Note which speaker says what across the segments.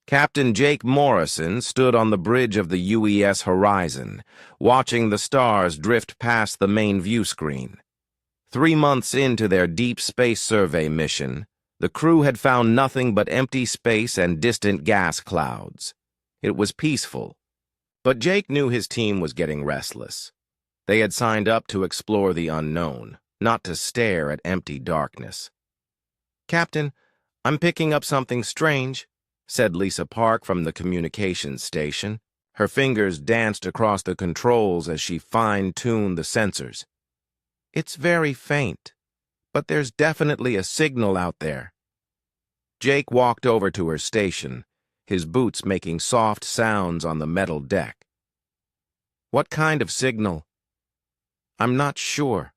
Speaker 1: Captain Jake Morrison stood on the bridge of the UES horizon, watching the stars drift past the main view screen. 3 months into their deep space survey mission, the crew had found nothing but empty space and distant gas clouds. It was peaceful, but Jake knew his team was getting restless. They had signed up to explore the unknown, not to stare at empty darkness. "Captain, I'm picking up something strange," said Lisa Park from the communications station. Her fingers danced across the controls as she fine-tuned the sensors. "It's very faint, but there's definitely a signal out there." Jake walked over to her station, his boots making soft sounds on the metal deck. "What kind of signal?" "I'm not sure,"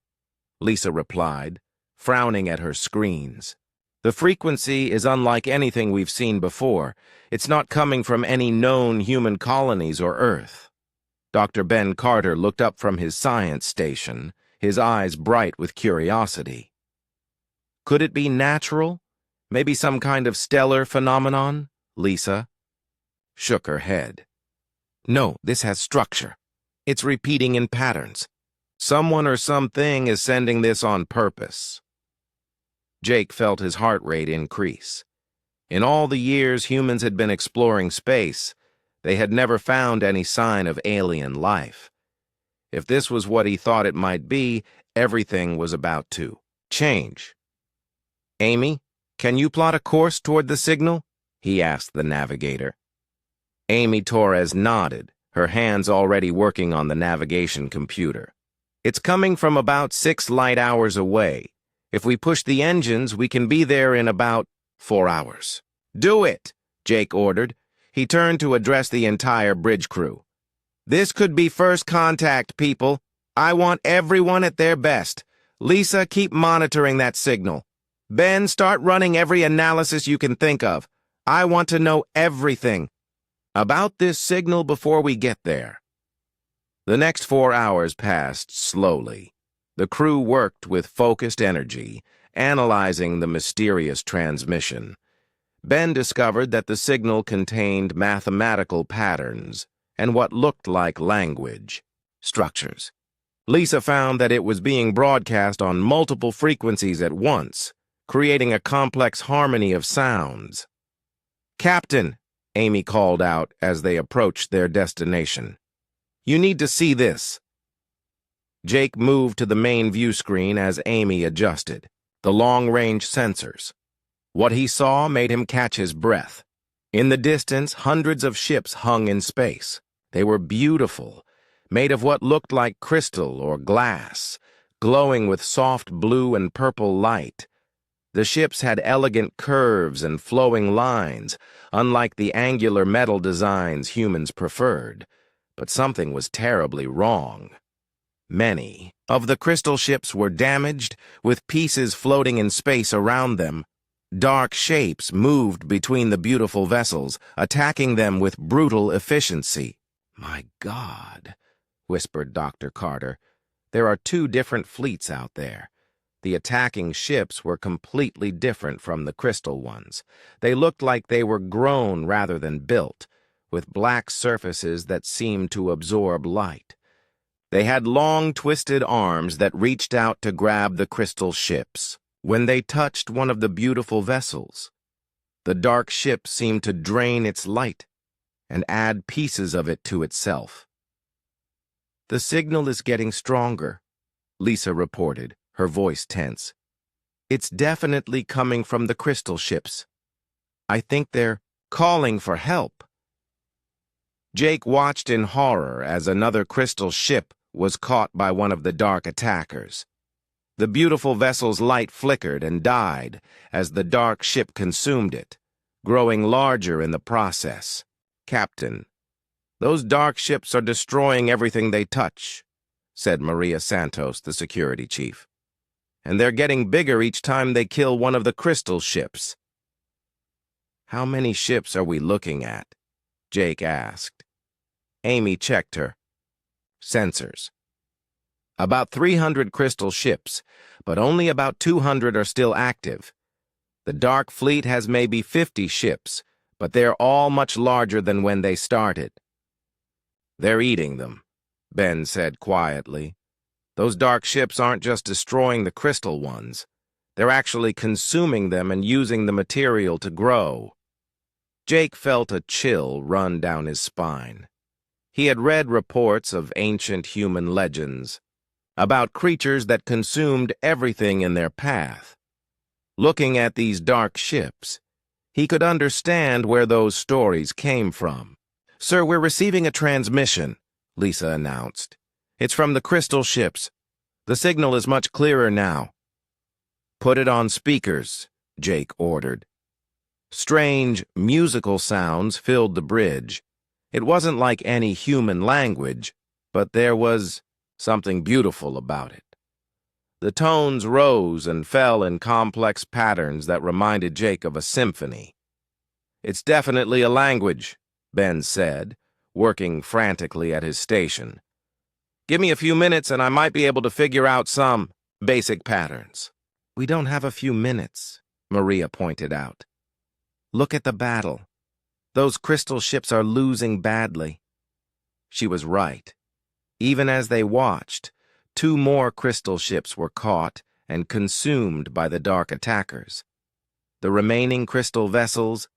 Speaker 1: Lisa replied, frowning at her screens. "The frequency is unlike anything we've seen before. It's not coming from any known human colonies or Earth." Dr. Ben Carter looked up from his science station, his eyes bright with curiosity. "Could it be natural? Maybe some kind of stellar phenomenon?" Lisa shook her head. "No, this has structure. It's repeating in patterns. Someone or something is sending this on purpose." Jake felt his heart rate increase. In all the years humans had been exploring space, they had never found any sign of alien life. If this was what he thought it might be, everything was about to change. "Amy, can you plot a course toward the signal?" he asked the navigator. Amy Torres nodded, her hands already working on the navigation computer. "It's coming from about 6 light hours away. If we push the engines, we can be there in about 4 hours. "Do it," Jake ordered. He turned to address the entire bridge crew. "This could be first contact, people. I want everyone at their best. Lisa, keep monitoring that signal. Ben, start running every analysis you can think of. I want to know everything about this signal before we get there." The next 4 hours passed slowly. The crew worked with focused energy, analyzing the mysterious transmission. Ben discovered that the signal contained mathematical patterns and what looked like language structures. Lisa found that it was being broadcast on multiple frequencies at once, creating a complex harmony of sounds. "Captain," Amy called out as they approached their destination, "you need to see this." Jake moved to the main view screen as Amy adjusted the long-range sensors. What he saw made him catch his breath. In the distance, hundreds of ships hung in space. They were beautiful, made of what looked like crystal or glass, glowing with soft blue and purple light. The ships had elegant curves and flowing lines, unlike the angular metal designs humans preferred. But something was terribly wrong. Many of the crystal ships were damaged, with pieces floating in space around them. Dark shapes moved between the beautiful vessels, attacking them with brutal efficiency. "My God," whispered Dr. Carter. "There are 2 different fleets out there." The attacking ships were completely different from the crystal ones. They looked like they were grown rather than built, with black surfaces that seemed to absorb light. They had long, twisted arms that reached out to grab the crystal ships. When they touched one of the beautiful vessels, the dark ship seemed to drain its light and add pieces of it to itself. "The signal is getting stronger," Lisa reported, her voice tense. "It's definitely coming from the crystal ships. I think they're calling for help." Jake watched in horror as another crystal ship was caught by one of the dark attackers. The beautiful vessel's light flickered and died as the dark ship consumed it, growing larger in the process. "Captain, those dark ships are destroying everything they touch," said Maria Santos, the security chief. "And they're getting bigger each time they kill one of the crystal ships." "How many ships are we looking at?" Jake asked. Amy checked her sensors. "About 300 crystal ships, but only about 200 are still active. The Dark Fleet has maybe 50 ships, but they're all much larger than when they started. They're eating them, Ben said quietly. Those dark ships aren't just destroying the crystal ones. They're actually consuming them and using the material to grow. Jake felt a chill run down his spine. He had read reports of ancient human legends about creatures that consumed everything in their path. Looking at these dark ships, he could understand where those stories came from. "Sir, we're receiving a transmission," Lisa announced. "It's from the crystal ships. The signal is much clearer now." "Put it on speakers," Jake ordered. Strange, musical sounds filled the bridge. It wasn't like any human language, but there was something beautiful about it. The tones rose and fell in complex patterns that reminded Jake of a symphony. "It's definitely a language," Ben said, working frantically at his station. "Give me a few minutes and I might be able to figure out some basic patterns." "We don't have a few minutes," Maria pointed out. "Look at the battle. Those crystal ships are losing badly." She was right. Even as they watched, 2 more crystal ships were caught and consumed by the dark attackers. The remaining crystal vessels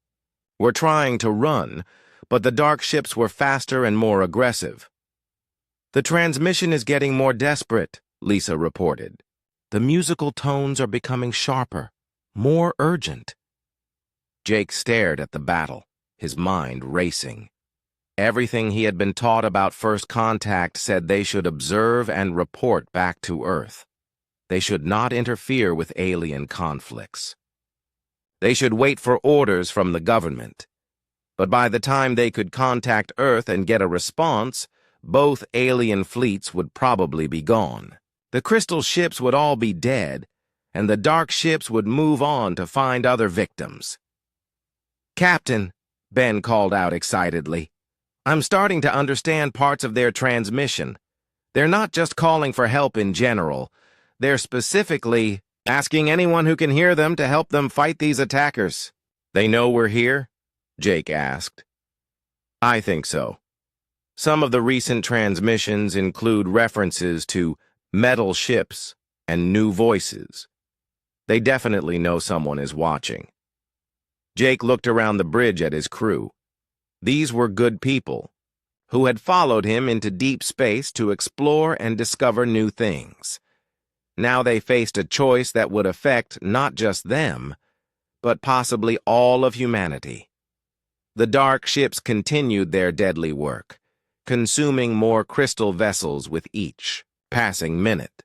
Speaker 1: were trying to run, but the dark ships were faster and more aggressive. "The transmission is getting more desperate," Lisa reported. "The musical tones are becoming sharper, more urgent." Jake stared at the battle, his mind racing. Everything he had been taught about First Contact said they should observe and report back to Earth. They should not interfere with alien conflicts. They should wait for orders from the government. But by the time they could contact Earth and get a response, both alien fleets would probably be gone. The crystal ships would all be dead, and the dark ships would move on to find other victims. "Captain," Ben called out excitedly, "I'm starting to understand parts of their transmission. They're not just calling for help in general. They're specifically asking anyone who can hear them to help them fight these attackers." "They know we're here?" Jake asked. "I think so. Some of the recent transmissions include references to metal ships and new voices. They definitely know someone is watching." Jake looked around the bridge at his crew. These were good people, who had followed him into deep space to explore and discover new things. Now they faced a choice that would affect not just them, but possibly all of humanity. The dark ships continued their deadly work, consuming more crystal vessels with each passing minute.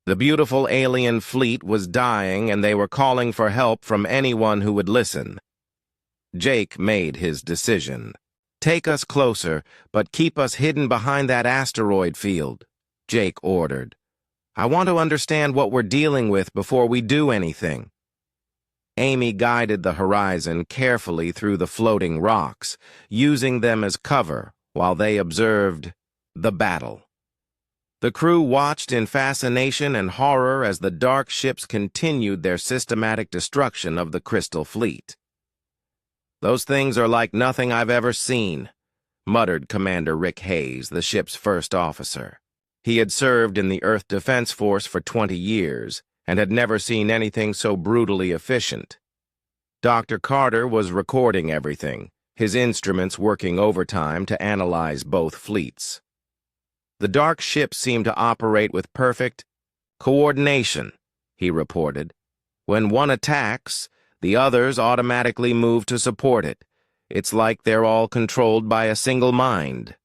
Speaker 1: The beautiful alien fleet was dying, and they were calling for help from anyone who would listen. Jake made his decision. "Take us closer, but keep us hidden behind that asteroid field," Jake ordered. "I want to understand what we're dealing with before we do anything." Amy guided the horizon carefully through the floating rocks, using them as cover while they observed the battle. The crew watched in fascination and horror as the dark ships continued their systematic destruction of the Crystal Fleet. "Those things are like nothing I've ever seen," muttered Commander Rick Hayes, the ship's first officer. He had served in the Earth Defense Force for 20 years and had never seen anything so brutally efficient. Dr. Carter was recording everything, his instruments working overtime to analyze both fleets. "The dark ships seem to operate with perfect coordination," he reported. "When one attacks, the others automatically move to support it. It's like they're all controlled by a single mind."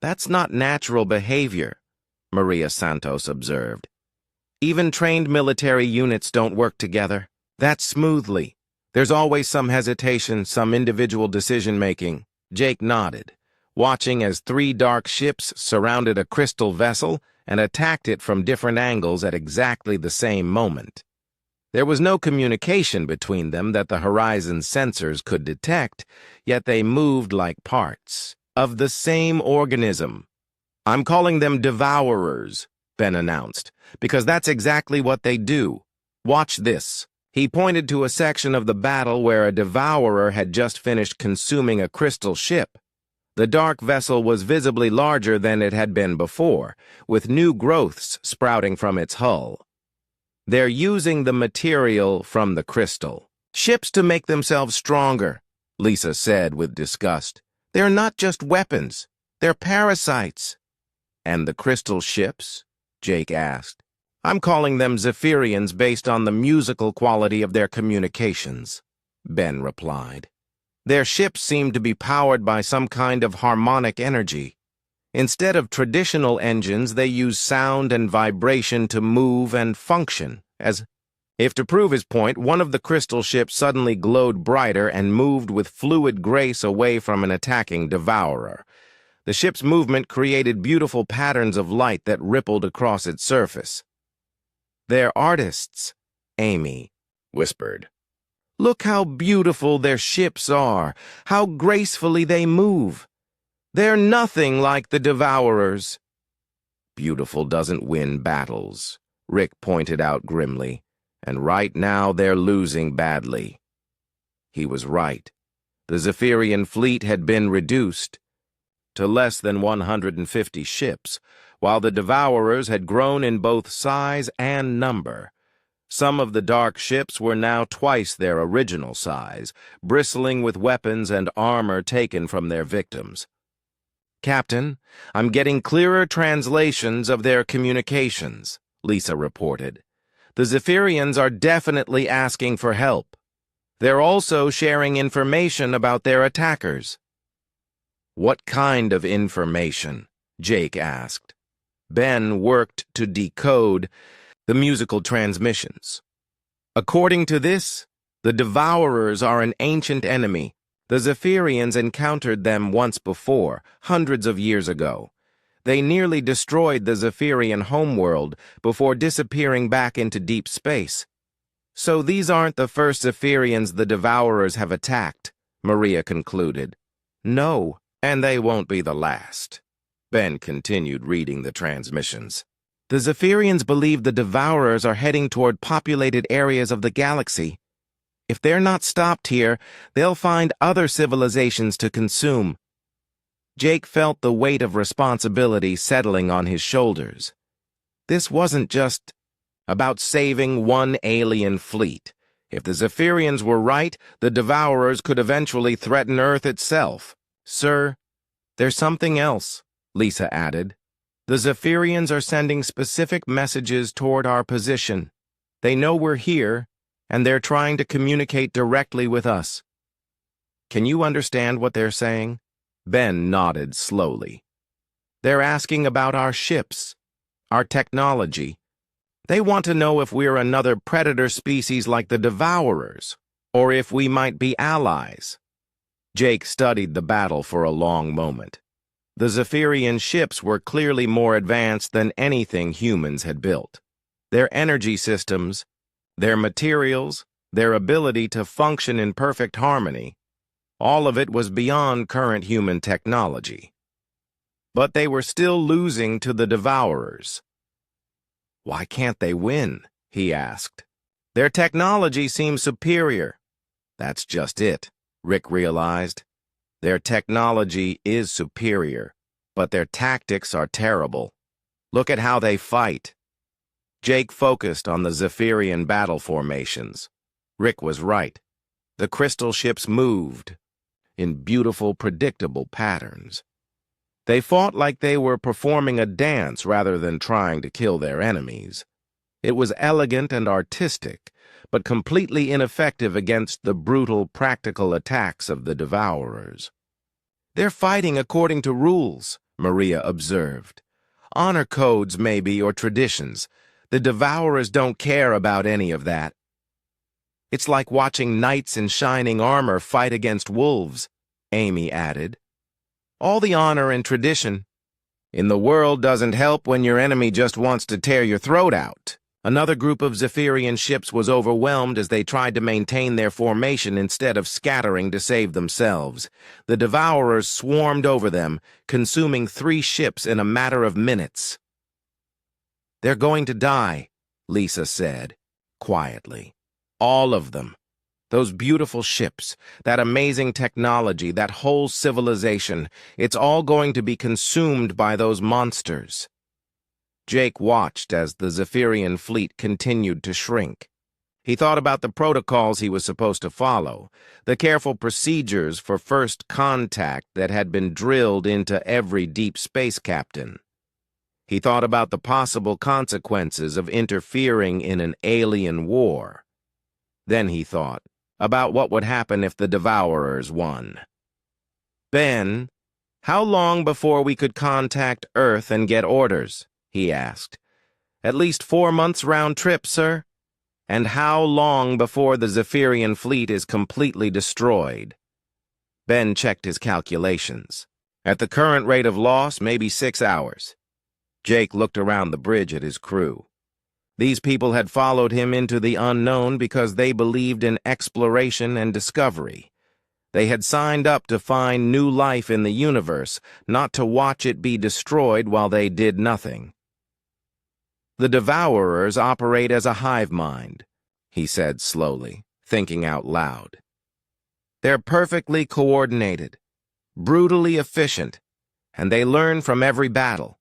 Speaker 1: "That's not natural behavior," Maria Santos observed. "Even trained military units don't work together that smoothly. There's always some hesitation, some individual decision-making." Jake nodded, watching as 3 dark ships surrounded a crystal vessel and attacked it from different angles at exactly the same moment. There was no communication between them that the horizon sensors could detect, yet they moved like parts of the same organism. "I'm calling them devourers," Ben announced, "because that's exactly what they do. Watch this." He pointed to a section of the battle where a devourer had just finished consuming a crystal ship. The dark vessel was visibly larger than it had been before, with new growths sprouting from its hull. They're using the material from the crystal. Ships to make themselves stronger, Lisa said with disgust. They're not just weapons, they're parasites. And the crystal ships? Jake asked. I'm calling them Zephyrians based on the musical quality of their communications, Ben replied. Their ships seem to be powered by some kind of harmonic energy. Instead of traditional engines, they use sound and vibration to move and function, as if to prove his point, one of the crystal ships suddenly glowed brighter and moved with fluid grace away from an attacking devourer. The ship's movement created beautiful patterns of light that rippled across its surface. They're artists, Amy whispered. Look how beautiful their ships are, how gracefully they move. They're nothing like the devourers. Beautiful doesn't win battles, Rick pointed out grimly, and right now they're losing badly. He was right. The Zephyrian fleet had been reduced to less than 150 ships, while the devourers had grown in both size and number. Some of the dark ships were now twice their original size, bristling with weapons and armor taken from their victims. Captain, I'm getting clearer translations of their communications, Lisa reported. The Zephyrians are definitely asking for help. They're also sharing information about their attackers. What kind of information? Jake asked. Ben worked to decode the musical transmissions. According to this, the Devourers are an ancient enemy. The Zephyrians encountered them once before, hundreds of years ago. They nearly destroyed the Zephyrian homeworld before disappearing back into deep space. So these aren't the first Zephyrians the Devourers have attacked, Maria concluded. No, and they won't be the last. Ben continued reading the transmissions. The Zephyrians believe the Devourers are heading toward populated areas of the galaxy. If they're not stopped here, they'll find other civilizations to consume. Jake felt the weight of responsibility settling on his shoulders. This wasn't just about saving one alien fleet. If the Zephyrians were right, the Devourers could eventually threaten Earth itself. Sir, there's something else, Lisa added. The Zephyrians are sending specific messages toward our position. They know we're here, and they're trying to communicate directly with us. Can you understand what they're saying? Ben nodded slowly. They're asking about our ships, our technology. They want to know if we're another predator species like the Devourers, or if we might be allies. Jake studied the battle for a long moment. The Zephyrian ships were clearly more advanced than anything humans had built. Their energy systems, their materials, their ability to function in perfect harmony, all of it was beyond current human technology. But they were still losing to the Devourers. Why can't they win? He asked. Their technology seems superior. That's just it, Rick realized. Their technology is superior, but their tactics are terrible. Look at how they fight. Jake focused on the Zephyrian battle formations. Rick was right. The crystal ships moved in beautiful, predictable patterns. They fought like they were performing a dance rather than trying to kill their enemies. It was elegant and artistic, but completely ineffective against the brutal, practical attacks of the Devourers. They're fighting according to rules, Maria observed. Honor codes, maybe, or traditions. The Devourers don't care about any of that. It's like watching knights in shining armor fight against wolves, Amy added. All the honor and tradition in the world doesn't help when your enemy just wants to tear your throat out. Another group of Zephyrian ships was overwhelmed as they tried to maintain their formation instead of scattering to save themselves. The Devourers swarmed over them, consuming 3 ships in a matter of minutes. They're going to die, Lisa said, quietly. All of them. Those beautiful ships, that amazing technology, that whole civilization, it's all going to be consumed by those monsters. Jake watched as the Zephyrian fleet continued to shrink. He thought about the protocols he was supposed to follow, the careful procedures for first contact that had been drilled into every deep space captain. He thought about the possible consequences of interfering in an alien war. Then he thought about what would happen if the Devourers won. "Ben, how long before we could contact Earth and get orders?" he asked. "At least 4 months round trip, sir. And how long before the Zephyrian fleet is completely destroyed?" Ben checked his calculations. "At the current rate of loss, maybe 6 hours. Jake looked around the bridge at his crew. These people had followed him into the unknown because they believed in exploration and discovery. They had signed up to find new life in the universe, not to watch it be destroyed while they did nothing. "The Devourers operate as a hive mind," he said slowly, thinking out loud. "They're perfectly coordinated, brutally efficient, and they learn from every battle.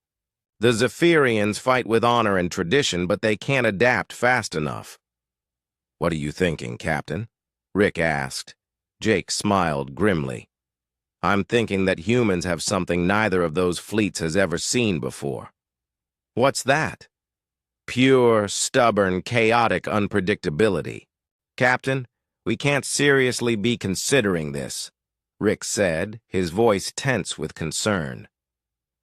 Speaker 1: The Zephyrians fight with honor and tradition, but they can't adapt fast enough." "What are you thinking, Captain?" Rick asked. Jake smiled grimly. "I'm thinking that humans have something neither of those fleets has ever seen before." "What's that?" "Pure, stubborn, chaotic unpredictability. Captain, we can't seriously be considering this," Rick said, his voice tense with concern.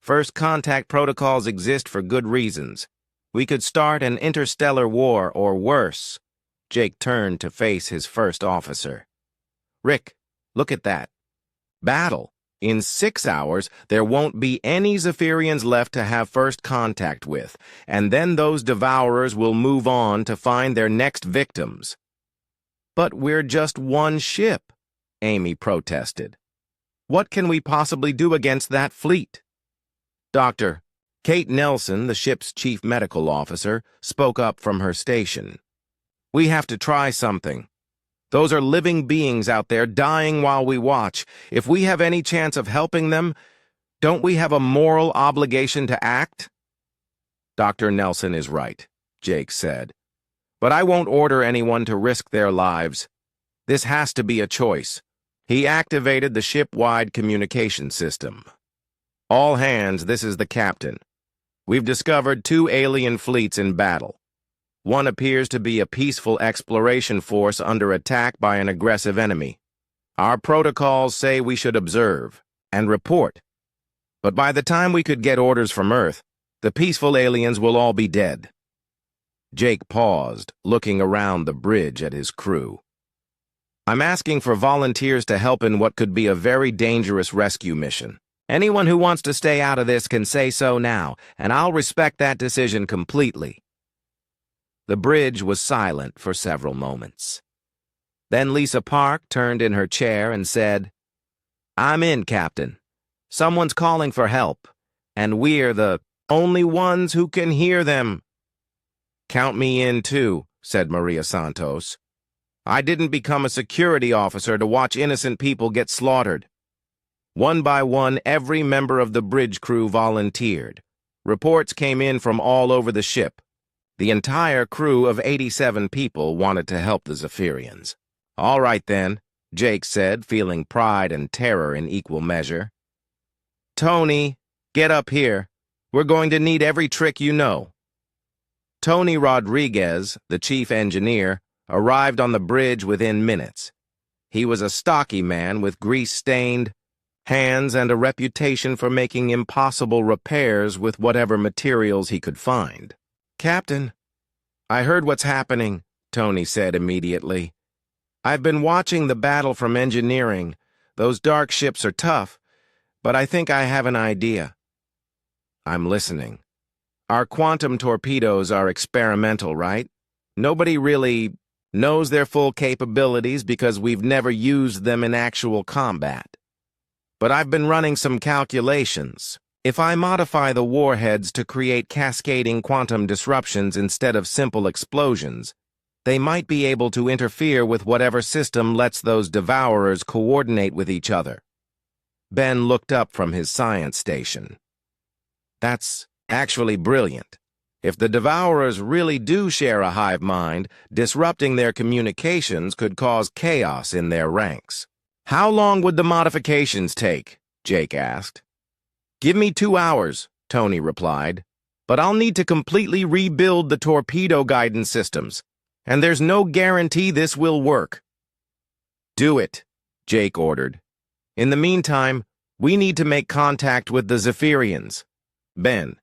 Speaker 1: "First contact protocols exist for good reasons. We could start an interstellar war or worse." Jake turned to face his first officer. "Rick, look at that. Battle. In 6 hours, there won't be any Zephyrians left to have first contact with, and then those Devourers will move on to find their next victims." "But we're just one ship," Amy protested. "What can we possibly do against that fleet?" Dr. Kate Nelson, the ship's chief medical officer, spoke up from her station. "We have to try something. Those are living beings out there dying while we watch. If we have any chance of helping them, don't we have a moral obligation to act?" "Dr. Nelson is right," Jake said. "But I won't order anyone to risk their lives. This has to be a choice." He activated the ship-wide communication system. "All hands, this is the captain. We've discovered 2 alien fleets in battle. One appears to be a peaceful exploration force under attack by an aggressive enemy. Our protocols say we should observe and report. But by the time we could get orders from Earth, the peaceful aliens will all be dead." Jake paused, looking around the bridge at his crew. "I'm asking for volunteers to help in what could be a very dangerous rescue mission. Anyone who wants to stay out of this can say so now, and I'll respect that decision completely." The bridge was silent for several moments. Then Lisa Park turned in her chair and said, "I'm in, Captain. Someone's calling for help, and we're the only ones who can hear them." "Count me in, too," said Maria Santos. "I didn't become a security officer to watch innocent people get slaughtered." One by one, every member of the bridge crew volunteered. Reports came in from all over the ship. The entire crew of 87 people wanted to help the Zephyrians. "All right, then," Jake said, feeling pride and terror in equal measure. "Tony, get up here. We're going to need every trick you know." Tony Rodriguez, the chief engineer, arrived on the bridge within minutes. He was a stocky man with grease-stained hands and a reputation for making impossible repairs with whatever materials he could find. "Captain, I heard what's happening," Tony said immediately. "I've been watching the battle from engineering. Those dark ships are tough, but I think I have an idea." "I'm listening." "Our quantum torpedoes are experimental, right? Nobody really knows their full capabilities because we've never used them in actual combat. But I've been running some calculations. If I modify the warheads to create cascading quantum disruptions instead of simple explosions, They might be able to interfere with whatever system lets those devourers coordinate with each other. Ben looked up from his science station. That's actually brilliant. If the devourers really do share a hive mind, disrupting their communications could cause chaos in their ranks. How long would the modifications take? Jake asked. Give me 2 hours, Tony replied. But I'll need to completely rebuild the torpedo guidance systems, and there's no guarantee this will work. Do it, Jake ordered. In the meantime, we need to make contact with the Zephyrians. Ben,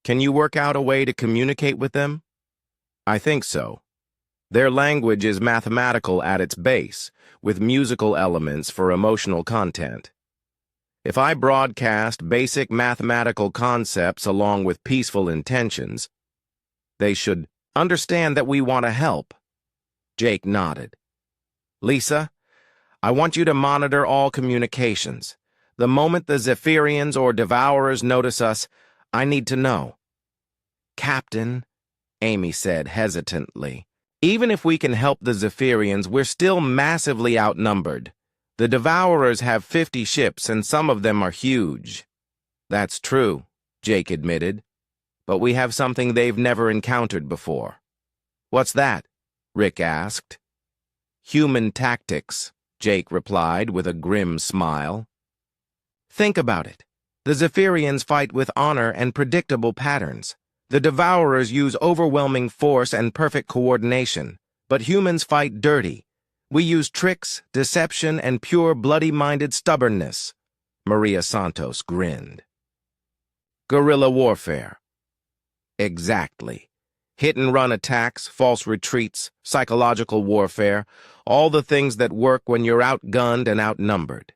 Speaker 1: can you work out a way to communicate with them? I think so. Their language is mathematical at its base, with musical elements for emotional content. If I broadcast basic mathematical concepts along with peaceful intentions, they should understand that we want to help. Jake nodded. Lisa, I want you to monitor all communications. The moment the Zephyrians or Devourers notice us, I need to know. Captain, Amy said hesitantly, even if we can help the Zephyrians, we're still massively outnumbered. The Devourers have 50 ships, and some of them are huge. That's true, Jake admitted. But we have something they've never encountered before. What's that? Rick asked. Human tactics, Jake replied with a grim smile. Think about it. The Zephyrians fight with honor and predictable patterns. The Devourers use overwhelming force and perfect coordination, but humans fight dirty. We use tricks, deception, and pure bloody-minded stubbornness. Maria Santos grinned. Guerrilla warfare. Exactly. Hit-and-run attacks, false retreats, psychological warfare, all the things that work when you're outgunned and outnumbered.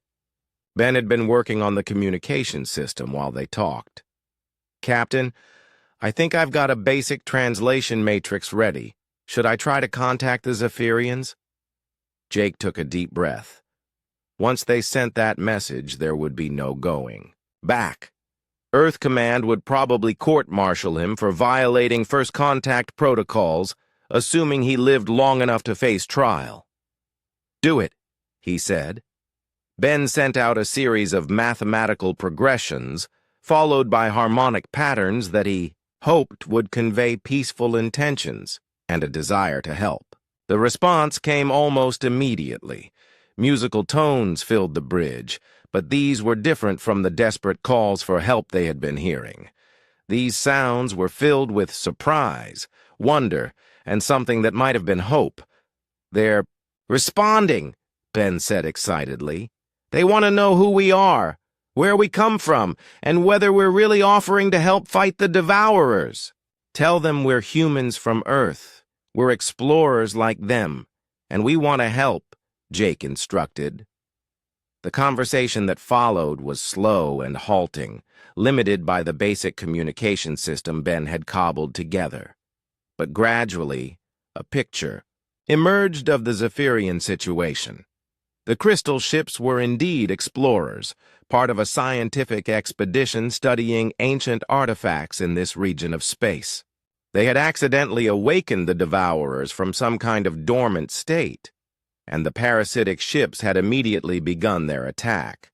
Speaker 1: Ben had been working on the communication system while they talked. Captain, I think I've got a basic translation matrix ready. Should I try to contact the Zephyrians? Jake took a deep breath. Once they sent that message, there would be no going back. Earth Command would probably court-martial him for violating first contact protocols, assuming he lived long enough to face trial. Do it, he said. Ben sent out a series of mathematical progressions, followed by harmonic patterns that he hoped would convey peaceful intentions and a desire to help. The response came almost immediately. Musical tones filled the bridge, but these were different from the desperate calls for help they had been hearing. These sounds were filled with surprise, wonder, and something that might have been hope. They're responding, Ben said excitedly. They want to know who we are, where we come from, and whether we're really offering to help fight the Devourers. Tell them we're humans from Earth. We're explorers like them, and we want to help, Jake instructed. The conversation that followed was slow and halting, limited by the basic communication system Ben had cobbled together. But gradually, a picture emerged of the Zephyrian situation. The crystal ships were indeed explorers, part of a scientific expedition studying ancient artifacts in this region of space. They had accidentally awakened the Devourers from some kind of dormant state, and the parasitic ships had immediately begun their attack.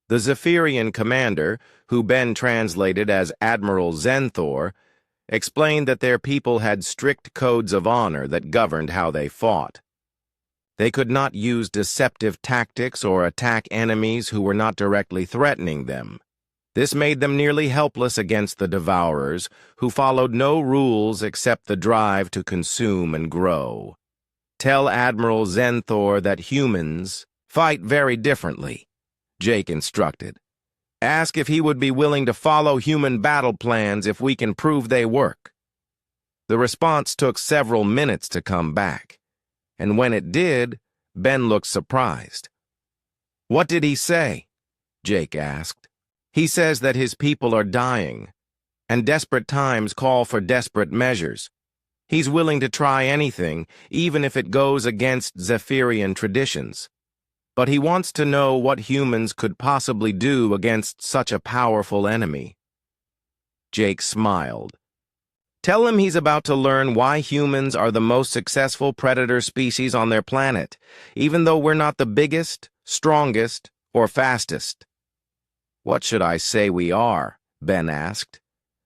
Speaker 1: The Zephyrian commander, who Ben translated as Admiral Zenthor, explained that their people had strict codes of honor that governed how they fought. They could not use deceptive tactics or attack enemies who were not directly threatening them. This made them nearly helpless against the Devourers, who followed no rules except the drive to consume and grow. Tell Admiral Zenthor that humans fight very differently, Jake instructed. Ask if he would be willing to follow human battle plans if we can prove they work. The response took several minutes to come back, and when it did, Ben looked surprised. What did he say? Jake asked. He says that his people are dying, and desperate times call for desperate measures. He's willing to try anything, even if it goes against Zephyrian traditions. But he wants to know what humans could possibly do against such a powerful enemy. Jake smiled. Tell him he's about to learn why humans are the most successful predator species on their planet, even though we're not the biggest, strongest, or fastest." "What should I say we are?" Ben asked.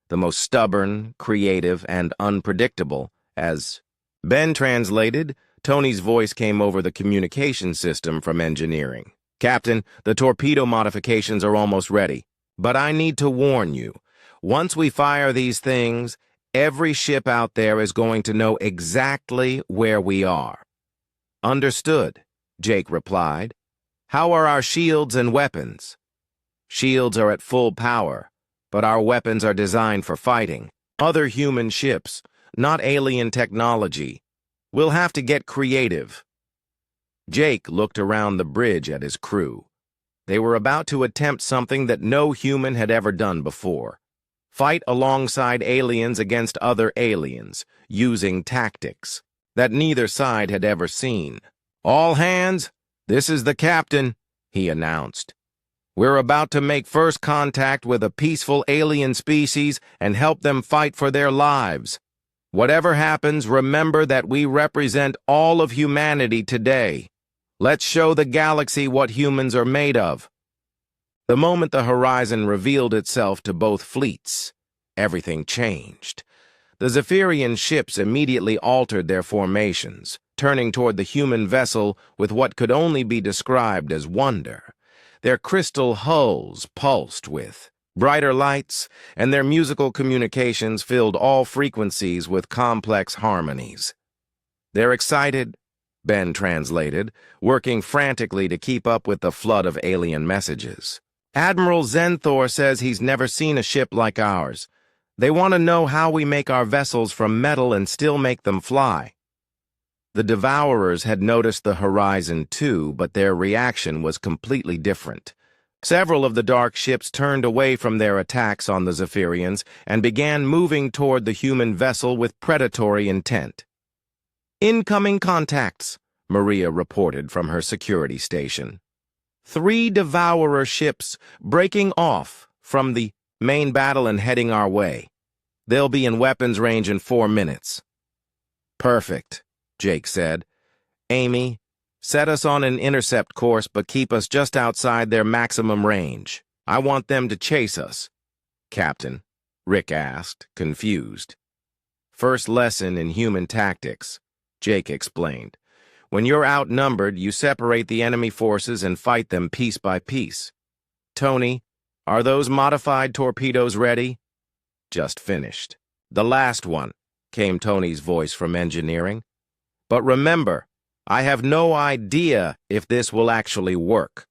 Speaker 1: "The most stubborn, creative, and unpredictable, as—" Ben translated. Tony's voice came over the communication system from engineering. "Captain, the torpedo modifications are almost ready. But I need to warn you, once we fire these things, every ship out there is going to know exactly where we are." "Understood," Jake replied. "How are our shields and weapons?" "Shields are at full power, but our weapons are designed for fighting other human ships, not alien technology. We'll have to get creative." Jake looked around the bridge at his crew. They were about to attempt something that no human had ever done before: fight alongside aliens against other aliens, using tactics that neither side had ever seen. "All hands, this is the captain," he announced. "We're about to make first contact with a peaceful alien species and help them fight for their lives. Whatever happens, remember that we represent all of humanity today. Let's show the galaxy what humans are made of." The moment the horizon revealed itself to both fleets, everything changed. The Zephyrian ships immediately altered their formations, turning toward the human vessel with what could only be described as wonder. Their crystal hulls pulsed with brighter lights, and their musical communications filled all frequencies with complex harmonies. "They're excited," Ben translated, working frantically to keep up with the flood of alien messages. "Admiral Zenthor says he's never seen a ship like ours. They want to know how we make our vessels from metal and still make them fly." The Devourers had noticed the horizon too, but their reaction was completely different. Several of the dark ships turned away from their attacks on the Zephyrians and began moving toward the human vessel with predatory intent. "Incoming contacts," Maria reported from her security station. 3 Devourer ships breaking off from the main battle and heading our way. They'll be in weapons range in 4 minutes. "Perfect," Jake said. "Amy, set us on an intercept course, but keep us just outside their maximum range. I want them to chase us." "Captain," Rick asked, confused. "First lesson in human tactics," Jake explained. "When you're outnumbered, you separate the enemy forces and fight them piece by piece. Tony, are those modified torpedoes ready?" "Just finished." "The last one," came Tony's voice from engineering. "But remember, I have no idea if this will actually work."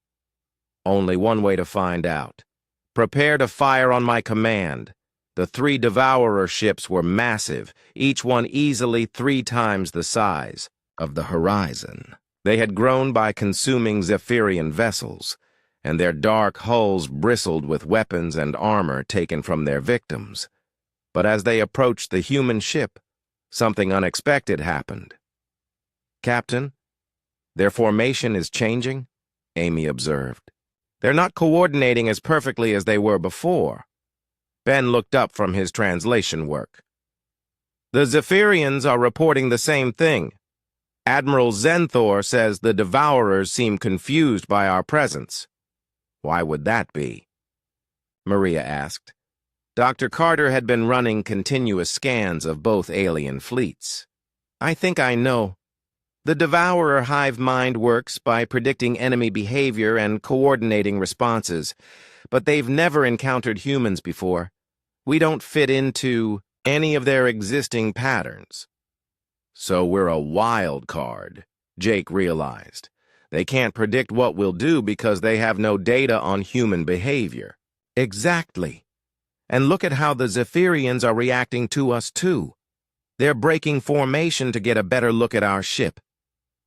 Speaker 1: "Only one way to find out. Prepare to fire on my command." The 3 Devourer ships were massive, each one easily 3 times the size of the horizon. They had grown by consuming Zephyrian vessels, and their dark hulls bristled with weapons and armor taken from their victims. But as they approached the human ship, something unexpected happened. "Captain, their formation is changing," Amy observed. "They're not coordinating as perfectly as they were before." Ben looked up from his translation work. "The Zephyrians are reporting the same thing. Admiral Zenthor says the Devourers seem confused by our presence." "Why would that be?" Maria asked. Dr. Carter had been running continuous scans of both alien fleets. "I think I know. The Devourer hive mind works by predicting enemy behavior and coordinating responses, but they've never encountered humans before. We don't fit into any of their existing patterns." "So we're a wild card," Jake realized. "They can't predict what we'll do because they have no data on human behavior." "Exactly. And look at how the Zephyrians are reacting to us too. They're breaking formation to get a better look at our ship.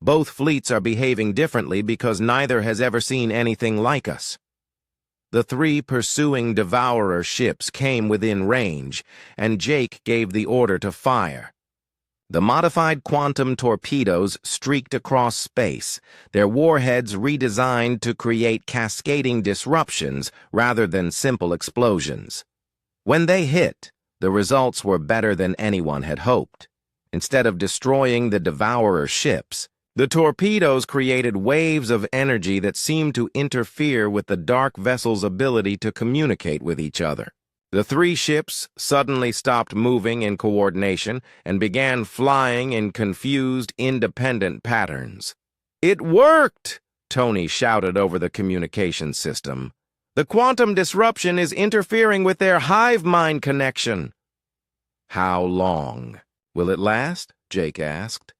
Speaker 1: Both fleets are behaving differently because neither has ever seen anything like us." The 3 pursuing Devourer ships came within range, and Jake gave the order to fire. The modified quantum torpedoes streaked across space, their warheads redesigned to create cascading disruptions rather than simple explosions. When they hit, The results were better than anyone had hoped. Instead of destroying the Devourer ships, the torpedoes created waves of energy that seemed to interfere with the dark vessel's ability to communicate with each other. The three ships suddenly stopped moving in coordination and began flying in confused, independent patterns. "It worked!" Tony shouted over the communication system. "The quantum disruption is interfering with their hive mind connection." "How long will it last?" Jake asked.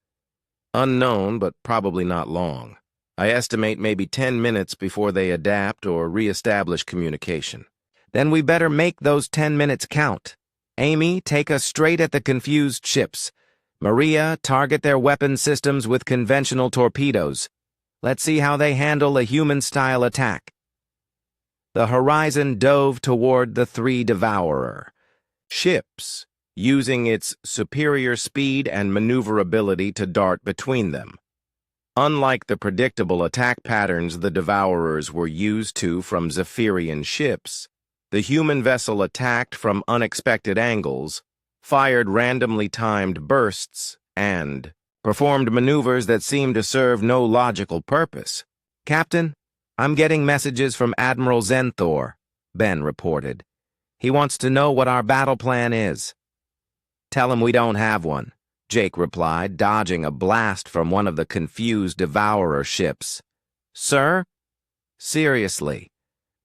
Speaker 1: "Unknown, but probably not long. I estimate maybe 10 minutes before they adapt or re-establish communication." "Then we better make those 10 minutes count. Amy, take us straight at the confused ships. Maria, target their weapon systems with conventional torpedoes. Let's see how they handle a human-style attack." The Horizon dove toward the three Devourer ships, using its superior speed and maneuverability to dart between them. Unlike the predictable attack patterns the Devourers were used to from Zephyrian ships, the human vessel attacked from unexpected angles, fired randomly timed bursts, and performed maneuvers that seemed to serve no logical purpose. "Captain, I'm getting messages from Admiral Zenthor," Ben reported. "He wants to know what our battle plan is." "Tell him we don't have one," Jake replied, dodging a blast from one of the confused Devourer ships. "Sir? Seriously,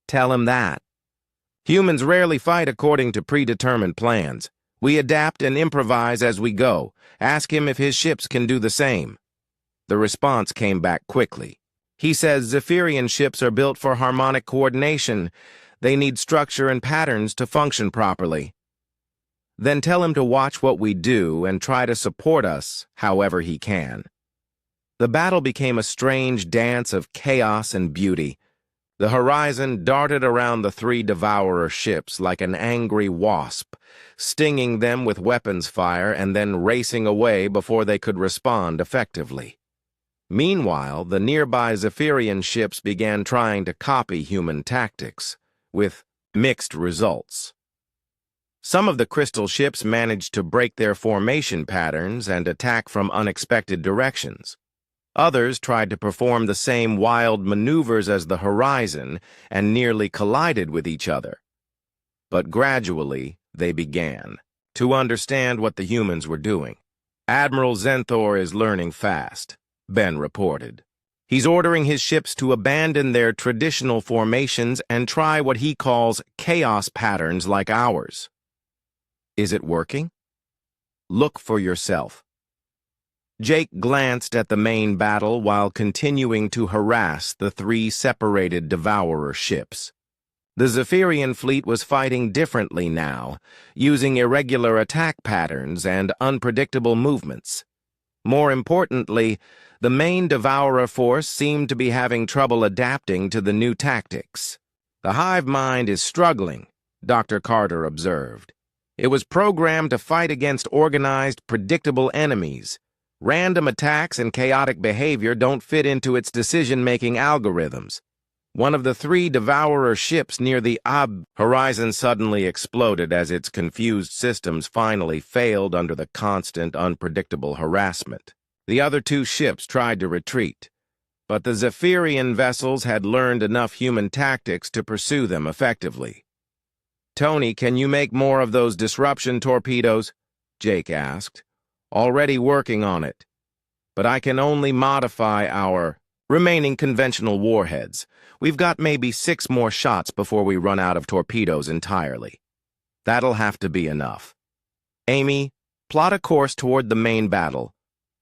Speaker 1: tell him that. Humans rarely fight according to predetermined plans. We adapt and improvise as we go. Ask him if his ships can do the same." The response came back quickly. "He says Zephyrian ships are built for harmonic coordination. They need structure and patterns to function properly." "Then tell him to watch what we do and try to support us however he can." The battle became a strange dance of chaos and beauty. The Horizon darted around the three Devourer ships like an angry wasp, stinging them with weapons fire and then racing away before they could respond effectively. Meanwhile, the nearby Zephyrian ships began trying to copy human tactics, with mixed results. Some of the crystal ships managed to break their formation patterns and attack from unexpected directions. Others tried to perform the same wild maneuvers as the Horizon and nearly collided with each other. But gradually, they began to understand what the humans were doing. "Admiral Zenthor is learning fast," Ben reported. "He's ordering his ships to abandon their traditional formations and try what he calls chaos patterns like ours." "Is it working?" "Look for yourself." Jake glanced at the main battle while continuing to harass the three separated Devourer ships. The Zephyrian fleet was fighting differently now, using irregular attack patterns and unpredictable movements. More importantly, the main Devourer force seemed to be having trouble adapting to the new tactics. "The hive mind is struggling," Dr. Carter observed. "It was programmed to fight against organized, predictable enemies. Random attacks and chaotic behavior don't fit into its decision-making algorithms." One of the three Devourer ships near the Horizon suddenly exploded as its confused systems finally failed under the constant, unpredictable harassment. The other two ships tried to retreat, but the Zephyrian vessels had learned enough human tactics to pursue them effectively. "Tony, can you make more of those disruption torpedoes?" Jake asked. "Already working on it. But I can only modify our remaining conventional warheads. We've got maybe 6 more shots before we run out of torpedoes entirely. That'll have to be enough. Amy, plot a course toward the main battle.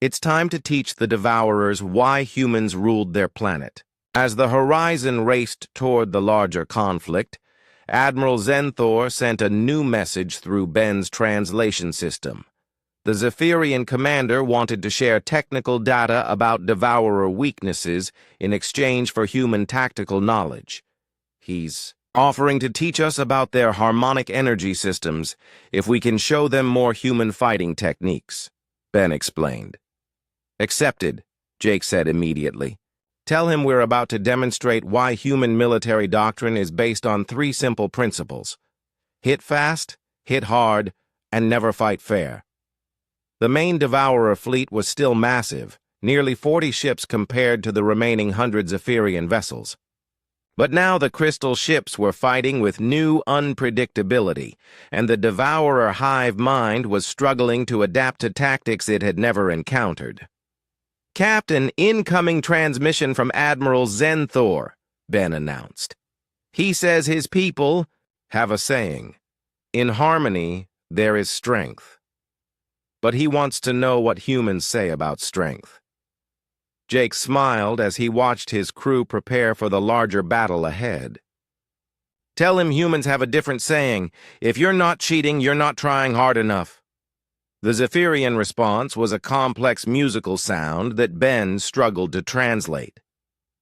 Speaker 1: It's time to teach the Devourers why humans ruled their planet." As the Horizon raced toward the larger conflict, Admiral Zenthor sent a new message through Ben's translation system. The Zephyrian commander wanted to share technical data about Devourer weaknesses in exchange for human tactical knowledge. "He's offering to teach us about their harmonic energy systems if we can show them more human fighting techniques," Ben explained. "Accepted," Jake said immediately. "Tell him we're about to demonstrate why human military doctrine is based on 3 simple principles: hit fast, hit hard, and never fight fair. The main Devourer fleet was still massive, nearly 40 ships compared to the remaining 100 Zephyrian vessels. But now the crystal ships were fighting with new unpredictability, and the Devourer hive mind was struggling to adapt to tactics it had never encountered. "Captain, incoming transmission from Admiral Zenthor," Ben announced. "He says his people have a saying, 'In harmony, there is strength.' But he wants to know what humans say about strength." Jake smiled as he watched his crew prepare for the larger battle ahead. "Tell him humans have a different saying. If you're not cheating, you're not trying hard enough." The Zephyrian response was a complex musical sound that Ben struggled to translate.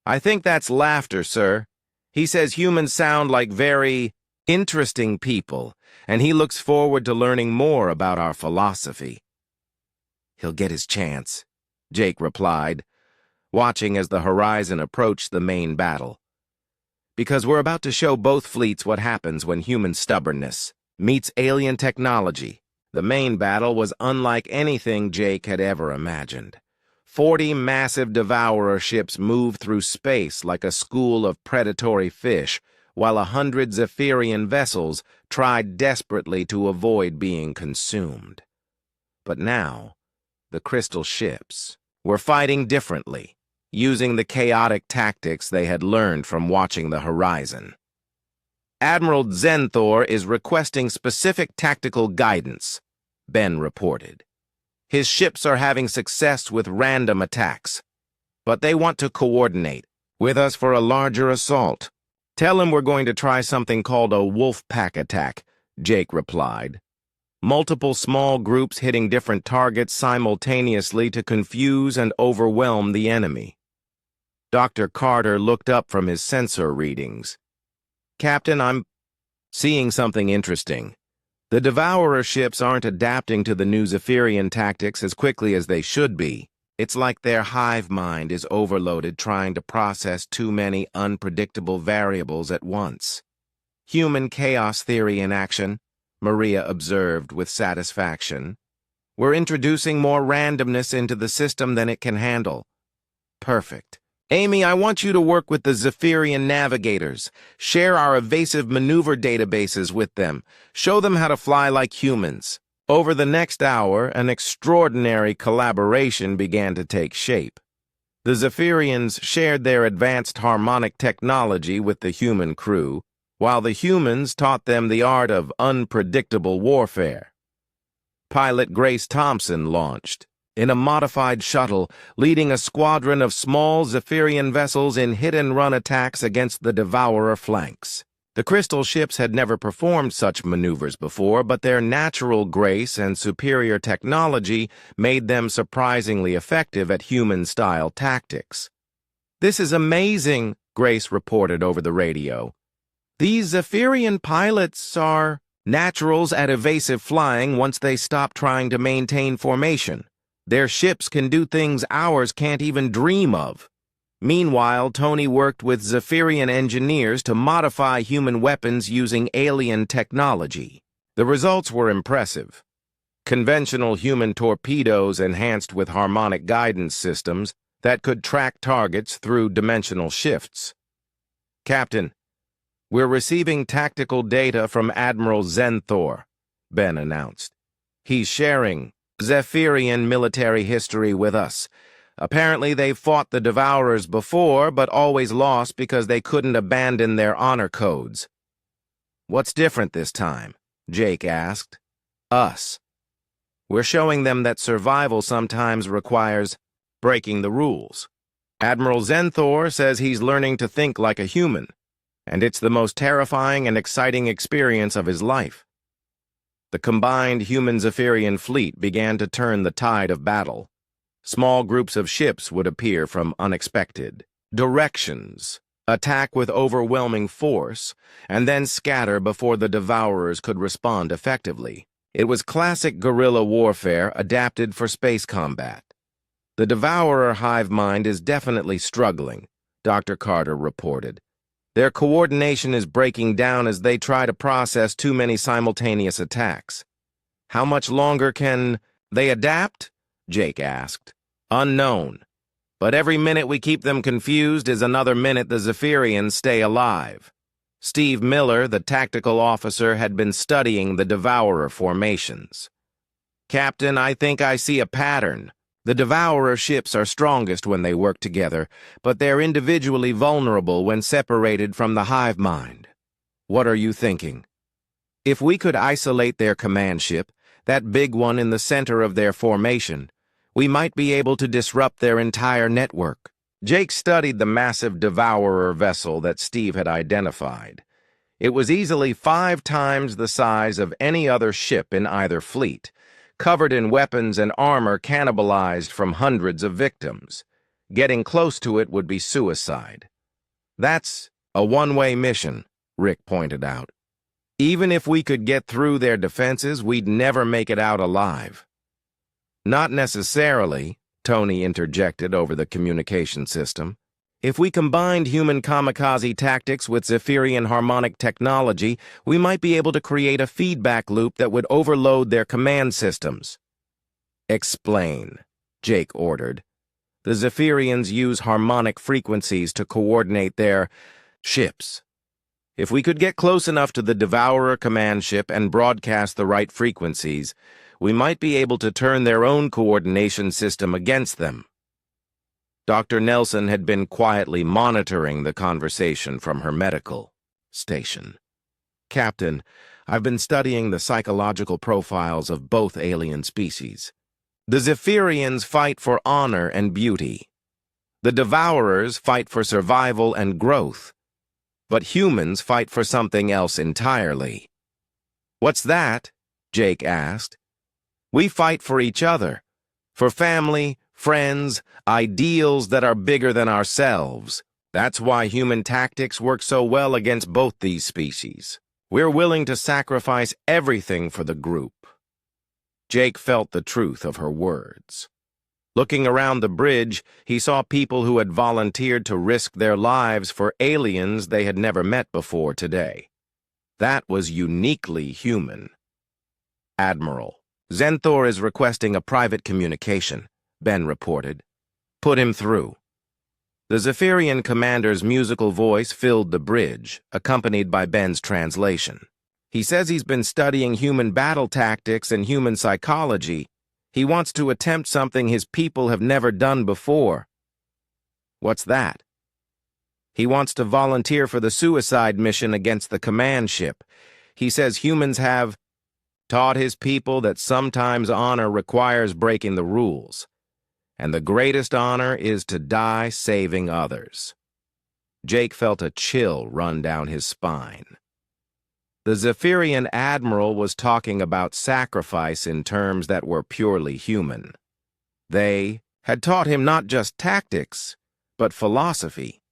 Speaker 1: "I think that's laughter, sir. He says humans sound like very interesting people, and he looks forward to learning more about our philosophy." "He'll get his chance," Jake replied, watching as the horizon approached the main battle. "Because we're about to show both fleets what happens when human stubbornness meets alien technology." The main battle was unlike anything Jake had ever imagined. 40 massive Devourer ships moved through space like a school of predatory fish, while 100 Zephyrian vessels tried desperately to avoid being consumed. But now, the crystal ships were fighting differently, using the chaotic tactics they had learned from watching the horizon. "Admiral Zenthor is requesting specific tactical guidance," Ben reported. "His ships are having success with random attacks, but they want to coordinate with us for a larger assault." "Tell him we're going to try something called a wolf pack attack," Jake replied. "Multiple small groups hitting different targets simultaneously to confuse and overwhelm the enemy." Dr. Carter looked up from his sensor readings. "Captain, I'm seeing something interesting. The Devourer ships aren't adapting to the new Zephyrian tactics as quickly as they should be. It's like their hive mind is overloaded trying to process too many unpredictable variables at once." "Human chaos theory in action," Maria observed with satisfaction. "We're introducing more randomness into the system than it can handle." "Perfect. Amy, I want you to work with the Zephyrian navigators. Share our evasive maneuver databases with them. Show them how to fly like humans." Over the next hour, an extraordinary collaboration began to take shape. The Zephyrians shared their advanced harmonic technology with the human crew, while the humans taught them the art of unpredictable warfare. Pilot Grace Thompson launched in a modified shuttle, leading a squadron of small Zephyrian vessels in hit-and-run attacks against the Devourer flanks. The crystal ships had never performed such maneuvers before, but their natural grace and superior technology made them surprisingly effective at human-style tactics. "This is amazing," Grace reported over the radio. "These Zephyrian pilots are naturals at evasive flying once they stop trying to maintain formation. Their ships can do things ours can't even dream of." Meanwhile, Tony worked with Zephyrian engineers to modify human weapons using alien technology. The results were impressive. Conventional human torpedoes enhanced with harmonic guidance systems that could track targets through dimensional shifts. "Captain, we're receiving tactical data from Admiral Zenthor," Ben announced. "He's sharing Zephyrian military history with us. Apparently they've fought the Devourers before, but always lost because they couldn't abandon their honor codes." "What's different this time?" Jake asked. "Us. We're showing them that survival sometimes requires breaking the rules. Admiral Zenthor says he's learning to think like a human, and it's the most terrifying and exciting experience of his life." The combined human-Zephyrian fleet began to turn the tide of battle. Small groups of ships would appear from unexpected directions, attack with overwhelming force, and then scatter before the Devourers could respond effectively. It was classic guerrilla warfare adapted for space combat. "The Devourer hive mind is definitely struggling," Dr. Carter reported. "Their coordination is breaking down as they try to process too many simultaneous attacks." How much longer can they adapt? Jake asked. Unknown. But every minute we keep them confused is another minute the Zephyrians stay alive. Steve Miller, the tactical officer, had been studying the Devourer formations. Captain, I think I see a pattern. The Devourer ships are strongest when they work together, but they're individually vulnerable when separated from the hive mind. What are you thinking? If we could isolate their command ship, that big one in the center of their formation, we might be able to disrupt their entire network. Jake studied the massive Devourer vessel that Steve had identified. It was easily 5 times the size of any other ship in either fleet, covered in weapons and armor cannibalized from hundreds of victims. Getting close to it would be suicide. That's a one-way mission, Rick pointed out. Even if we could get through their defenses, we'd never make it out alive. Not necessarily, Tony interjected over the communication system. If we combined human kamikaze tactics with Zephyrian harmonic technology, we might be able to create a feedback loop that would overload their command systems. Explain, Jake ordered. The Zephyrians use harmonic frequencies to coordinate their ships. If we could get close enough to the Devourer command ship and broadcast the right frequencies, we might be able to turn their own coordination system against them. Dr. Nelson had been quietly monitoring the conversation from her medical station. Captain, I've been studying the psychological profiles of both alien species. The Zephyrians fight for honor and beauty. The Devourers fight for survival and growth. But humans fight for something else entirely. What's that? Jake asked. We fight for each other, for family, friends, ideals that are bigger than ourselves. That's why human tactics work so well against both these species. We're willing to sacrifice everything for the group. Jake felt the truth of her words. Looking around the bridge, he saw people who had volunteered to risk their lives for aliens they had never met before today. That was uniquely human. Admiral, Zenthor is requesting a private communication, Ben reported. Put him through. The Zephyrian commander's musical voice filled the bridge, accompanied by Ben's translation. He says he's been studying human battle tactics and human psychology. He wants to attempt something his people have never done before. What's that? He wants to volunteer for the suicide mission against the command ship. He says humans have taught his people that sometimes honor requires breaking the rules, and the greatest honor is to die saving others. Jake felt a chill run down his spine. The Zephyrian admiral was talking about sacrifice in terms that were purely human. They had taught him not just tactics, but philosophy.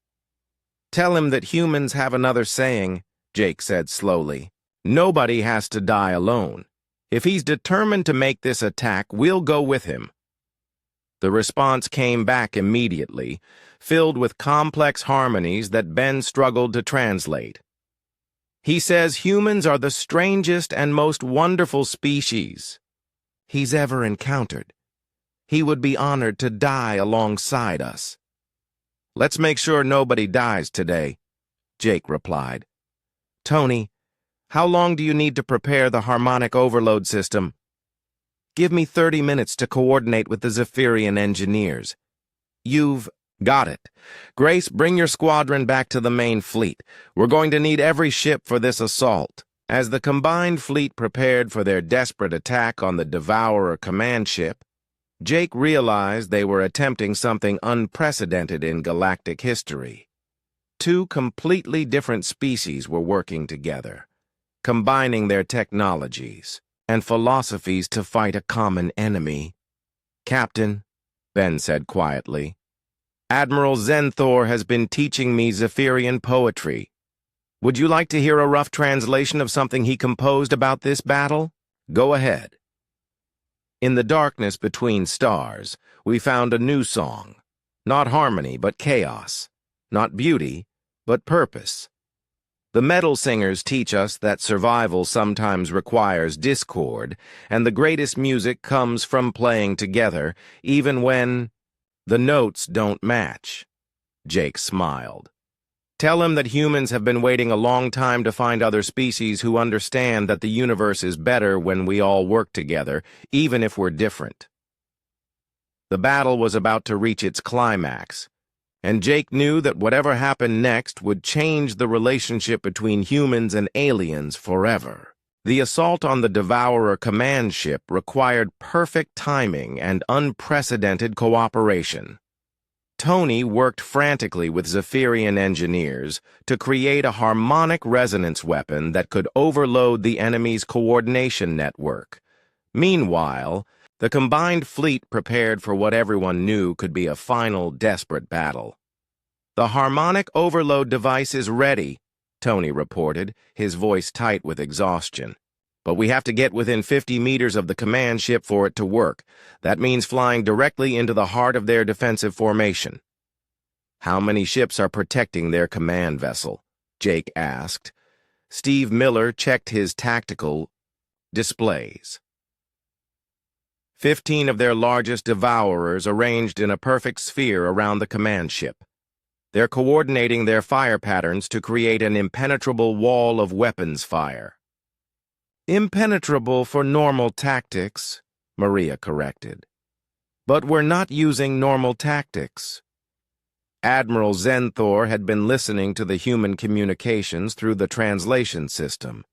Speaker 1: Tell him that humans have another saying, Jake said slowly. Nobody has to die alone. If he's determined to make this attack, we'll go with him. The response came back immediately, filled with complex harmonies that Ben struggled to translate. He says humans are the strangest and most wonderful species he's ever encountered. He would be honored to die alongside us. Let's make sure nobody dies today, Jake replied. Tony, how long do you need to prepare the harmonic overload system? Give me 30 minutes to coordinate with the Zephyrian engineers. You've got it. Grace, bring your squadron back to the main fleet. We're going to need every ship for this assault. As the combined fleet prepared for their desperate attack on the Devourer command ship, Jake realized they were attempting something unprecedented in galactic history. 2 completely different species were working together, combining their technologies and philosophies to fight a common enemy. Captain, Ben said quietly, Admiral Zenthor has been teaching me Zephyrian poetry. Would you like to hear a rough translation of something he composed about this battle? Go ahead. In the darkness between stars, we found a new song. Not harmony, but chaos. Not beauty, but purpose. The metal singers teach us that survival sometimes requires discord, and the greatest music comes from playing together, even when the notes don't match. Jake smiled. Tell him that humans have been waiting a long time to find other species who understand that the universe is better when we all work together, even if we're different. The battle was about to reach its climax, and Jake knew that whatever happened next would change the relationship between humans and aliens forever. The assault on the Devourer command ship required perfect timing and unprecedented cooperation. Tony worked frantically with Zephyrian engineers to create a harmonic resonance weapon that could overload the enemy's coordination network. Meanwhile, the combined fleet prepared for what everyone knew could be a final, desperate battle. "The harmonic overload device is ready," Tony reported, his voice tight with exhaustion. "But we have to get within 50 meters of the command ship for it to work. That means flying directly into the heart of their defensive formation." "How many ships are protecting their command vessel?" Jake asked. Steve Miller checked his tactical displays. 15 of their largest Devourers arranged in a perfect sphere around the command ship. They're coordinating their fire patterns to create an impenetrable wall of weapons fire. "Impenetrable for normal tactics," Maria corrected. "But we're not using normal tactics." Admiral Zenthor had been listening to the human communications through the translation system.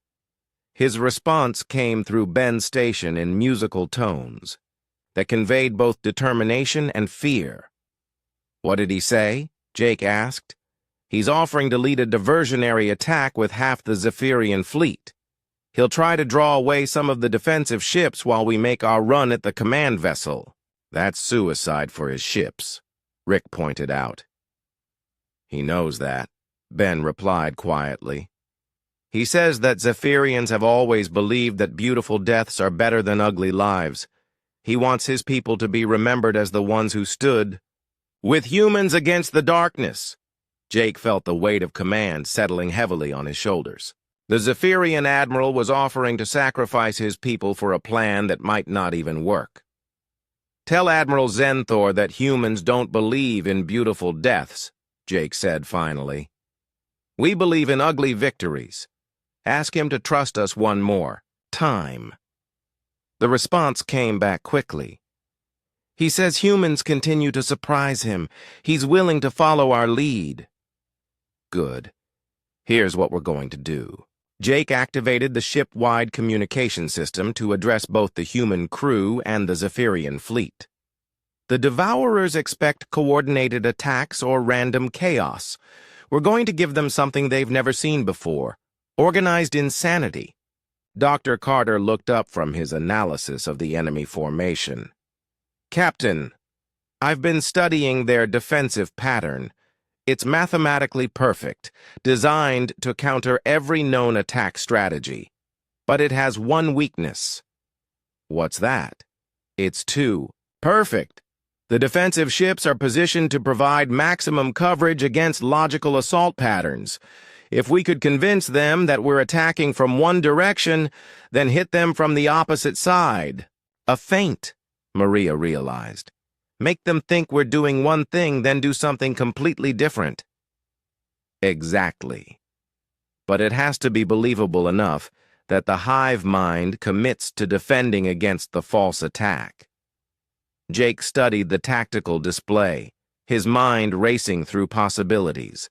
Speaker 1: His response came through Ben's station in musical tones that conveyed both determination and fear. "What did he say?" Jake asked. "He's offering to lead a diversionary attack with half the Zephyrian fleet. He'll try to draw away some of the defensive ships while we make our run at the command vessel." "That's suicide for his ships," Rick pointed out. "He knows that," Ben replied quietly. "He says that Zephyrians have always believed that beautiful deaths are better than ugly lives. He wants his people to be remembered as the ones who stood with humans against the darkness." Jake felt the weight of command settling heavily on his shoulders. The Zephyrian admiral was offering to sacrifice his people for a plan that might not even work. "Tell Admiral Zenthor that humans don't believe in beautiful deaths," Jake said finally. "We believe in ugly victories. Ask him to trust us one more time." The response came back quickly. "He says humans continue to surprise him. He's willing to follow our lead." "Good. Here's what we're going to do." Jake activated the ship-wide communication system to address both the human crew and the Zephyrian fleet. "The Devourers expect coordinated attacks or random chaos. We're going to give them something they've never seen before: organized insanity." Dr. Carter looked up from his analysis of the enemy formation. "Captain, I've been studying their defensive pattern. It's mathematically perfect, designed to counter every known attack strategy. But it has one weakness." "What's that?" "It's too perfect. The defensive ships are positioned to provide maximum coverage against logical assault patterns. If we could convince them that we're attacking from one direction, then hit them from the opposite side." "A feint," Maria realized. "Make them think we're doing one thing, then do something completely different." "Exactly. But it has to be believable enough that the hive mind commits to defending against the false attack." Jake studied the tactical display, his mind racing through possibilities.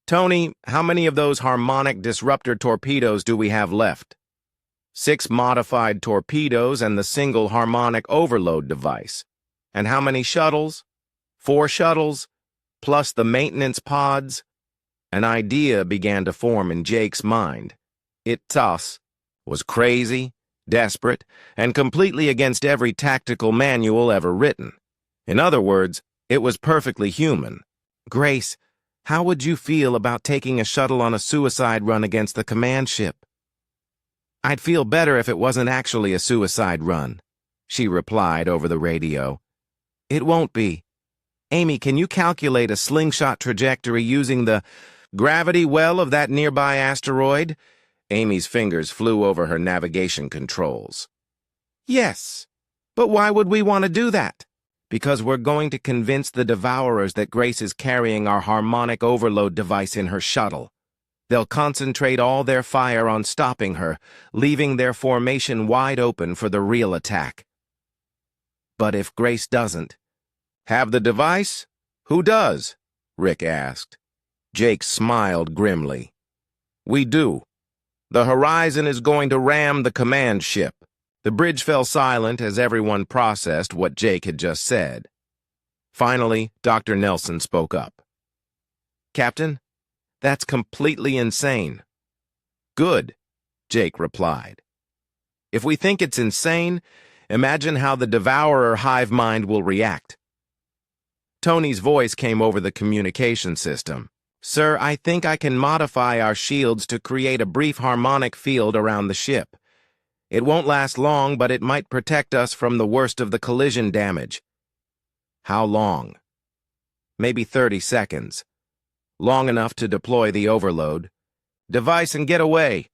Speaker 1: "Tony, how many of those harmonic disruptor torpedoes do we have left?" 6 modified torpedoes and the single harmonic overload device. "And how many shuttles?" 4 shuttles, plus the maintenance pods." An idea began to form in Jake's mind. It was crazy, desperate, and completely against every tactical manual ever written. In other words, it was perfectly human. "Grace, how would you feel about taking a shuttle on a suicide run against the command ship?" "I'd feel better if it wasn't actually a suicide run," she replied over the radio. "It won't be. Amy, can you calculate a slingshot trajectory using the Gravity well of that nearby asteroid? Amy's fingers flew over her navigation controls. Yes, but why would we want to do that? Because we're going to convince the Devourers that Grace is carrying our harmonic overload device in her shuttle. They'll concentrate all their fire on stopping her, leaving their formation wide open for the real attack. But if Grace doesn't have the device, who does? Rick asked. Jake smiled grimly. We do. The Horizon is going to ram the command ship. The bridge fell silent as everyone processed what Jake had just said. Finally, Dr. Nelson spoke up. Captain, that's completely insane. Good, Jake replied. If we think it's insane, imagine how the Devourer hive mind will react. Tony's voice came over the communication system. Sir, I think I can modify our shields to create a brief harmonic field around the ship. It won't last long, but it might protect us from the worst of the collision damage. How long? Maybe 30 seconds. Long enough to deploy the overload. Device and get away.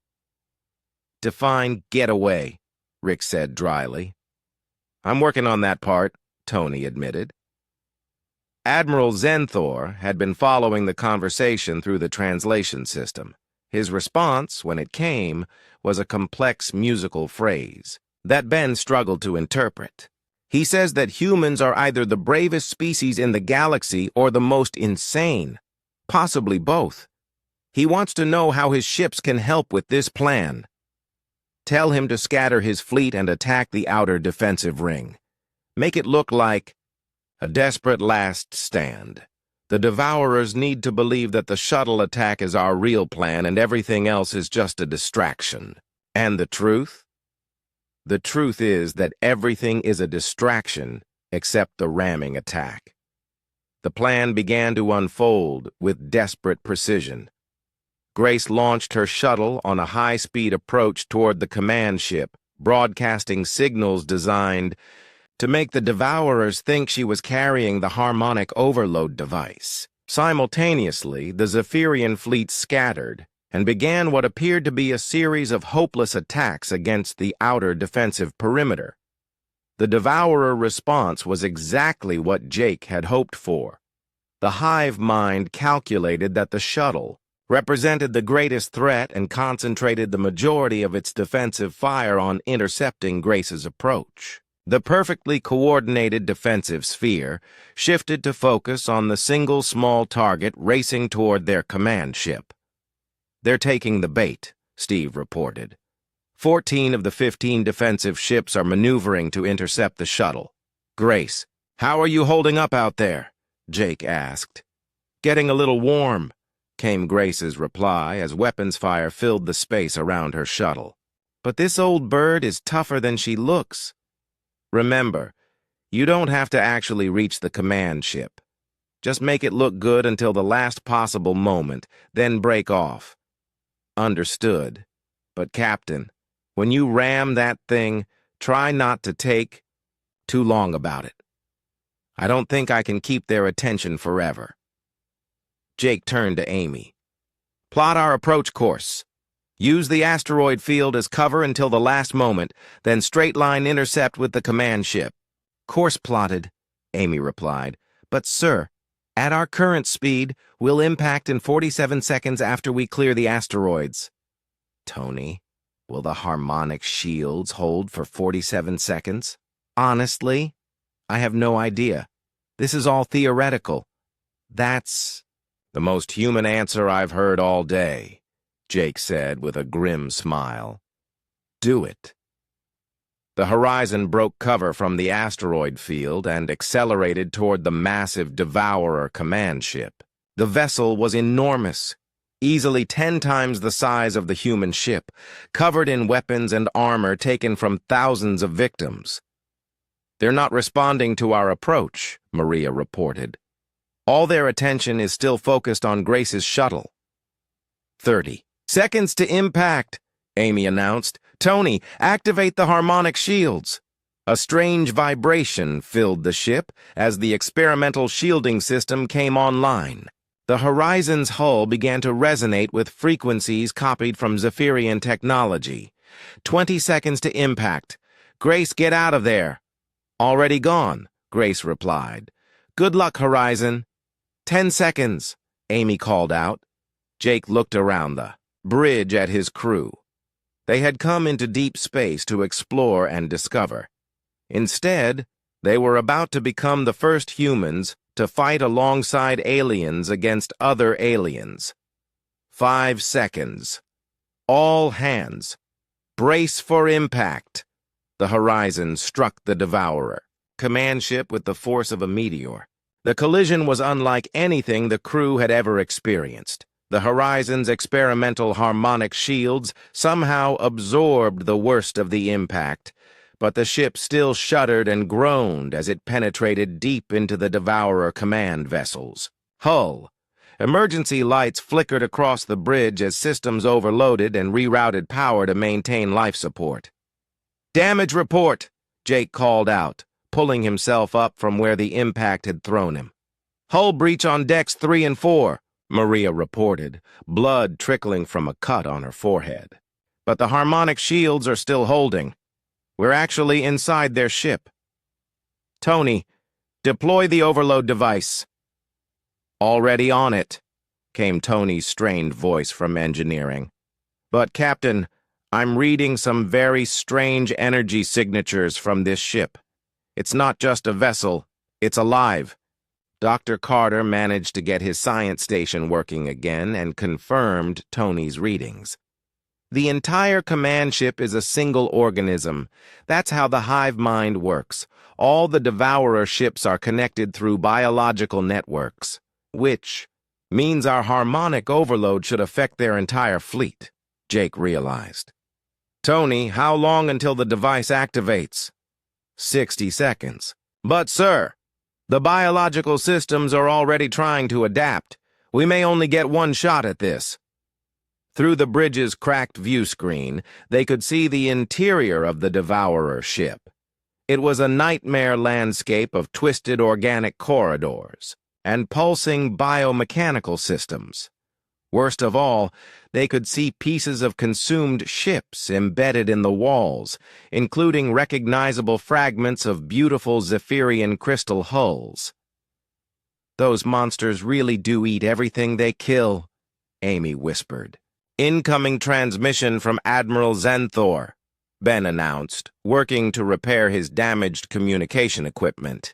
Speaker 1: Define get away, Rick said dryly. I'm working on that part, Tony admitted. Admiral Zenthor had been following the conversation through the translation system. His response, when it came, was a complex musical phrase that Ben struggled to interpret. He says that humans are either the bravest species in the galaxy or the most insane, possibly both. He wants to know how his ships can help with this plan. Tell him to scatter his fleet and attack the outer defensive ring. Make it look like a desperate last stand. The Devourers need to believe that the shuttle attack is our real plan and everything else is just a distraction. And the truth? The truth is that everything is a distraction except the ramming attack. The plan began to unfold with desperate precision. Grace launched her shuttle on a high-speed approach toward the command ship, broadcasting signals designed to make the Devourers think she was carrying the harmonic overload device. Simultaneously, the Zephyrian fleet scattered and began what appeared to be a series of hopeless attacks against the outer defensive perimeter. The Devourer response was exactly what Jake had hoped for. The hive mind calculated that the shuttle represented the greatest threat and concentrated the majority of its defensive fire on intercepting Grace's approach. The perfectly coordinated defensive sphere shifted to focus on the single small target racing toward their command ship. They're taking the bait, Steve reported. 14 of the 15 defensive ships are maneuvering to intercept the shuttle. Grace, how are you holding up out there? Jake asked. Getting a little warm, came Grace's reply as weapons fire filled the space around her shuttle. But this old bird is tougher than she looks. Remember, you don't have to actually reach the command ship. Just make it look good until the last possible moment, then break off. Understood. But Captain, when you ram that thing, try not to take too long about it. I don't think I can keep their attention forever. Jake turned to Amy. Plot our approach course. Use the asteroid field as cover until the last moment, then straight-line intercept with the command ship. Course plotted, Amy replied. But, sir, at our current speed, we'll impact in 47 seconds after we clear the asteroids. Tony, will the harmonic shields hold for 47 seconds? Honestly, I have no idea. This is all theoretical. That's the most human answer I've heard all day, Jake said with a grim smile. Do it. The Horizon broke cover from the asteroid field and accelerated toward the massive Devourer command ship. The vessel was enormous, easily 10 times the size of the human ship, covered in weapons and armor taken from thousands of victims. They're not responding to our approach, Maria reported. All their attention is still focused on Grace's shuttle. 30 seconds to impact, Amy announced. Tony, activate the harmonic shields. A strange vibration filled the ship as the experimental shielding system came online. The Horizon's hull began to resonate with frequencies copied from Zephyrian technology. 20 seconds to impact. Grace, get out of there. Already gone, Grace replied. Good luck, Horizon. 10 seconds, Amy called out. Jake looked around the bridge at his crew. They had come into deep space to explore and discover. Instead, they were about to become the first humans to fight alongside aliens against other aliens. 5 seconds. All hands. Brace for impact. The Horizon struck the Devourer, command ship with the force of a meteor. The collision was unlike anything the crew had ever experienced. The Horizon's experimental harmonic shields somehow absorbed the worst of the impact, but the ship still shuddered and groaned as it penetrated deep into the Devourer command vessels. Hull. Emergency lights flickered across the bridge as systems overloaded and rerouted power to maintain life support. Damage report, Jake called out, pulling himself up from where the impact had thrown him. Hull breach on decks 3 and 4, Maria reported, blood trickling from a cut on her forehead. But the harmonic shields are still holding. We're actually inside their ship. Tony, deploy the overload device. Already on it, came Tony's strained voice from engineering. But, Captain, I'm reading some very strange energy signatures from this ship. It's not just a vessel, it's alive. Dr. Carter managed to get his science station working again and confirmed Tony's readings. The entire command ship is a single organism. That's how the hive mind works. All the Devourer ships are connected through biological networks, which means our harmonic overload should affect their entire fleet, Jake realized. Tony, how long until the device activates? 60 seconds. But, sir, the biological systems are already trying to adapt. We may only get one shot at this. Through the bridge's cracked view screen, they could see the interior of the Devourer ship. It was a nightmare landscape of twisted organic corridors and pulsing biomechanical systems. Worst of all, they could see pieces of consumed ships embedded in the walls, including recognizable fragments of beautiful Zephyrian crystal hulls. Those monsters really do eat everything they kill, Amy whispered. Incoming transmission from Admiral Zenthor, Ben announced, working to repair his damaged communication equipment.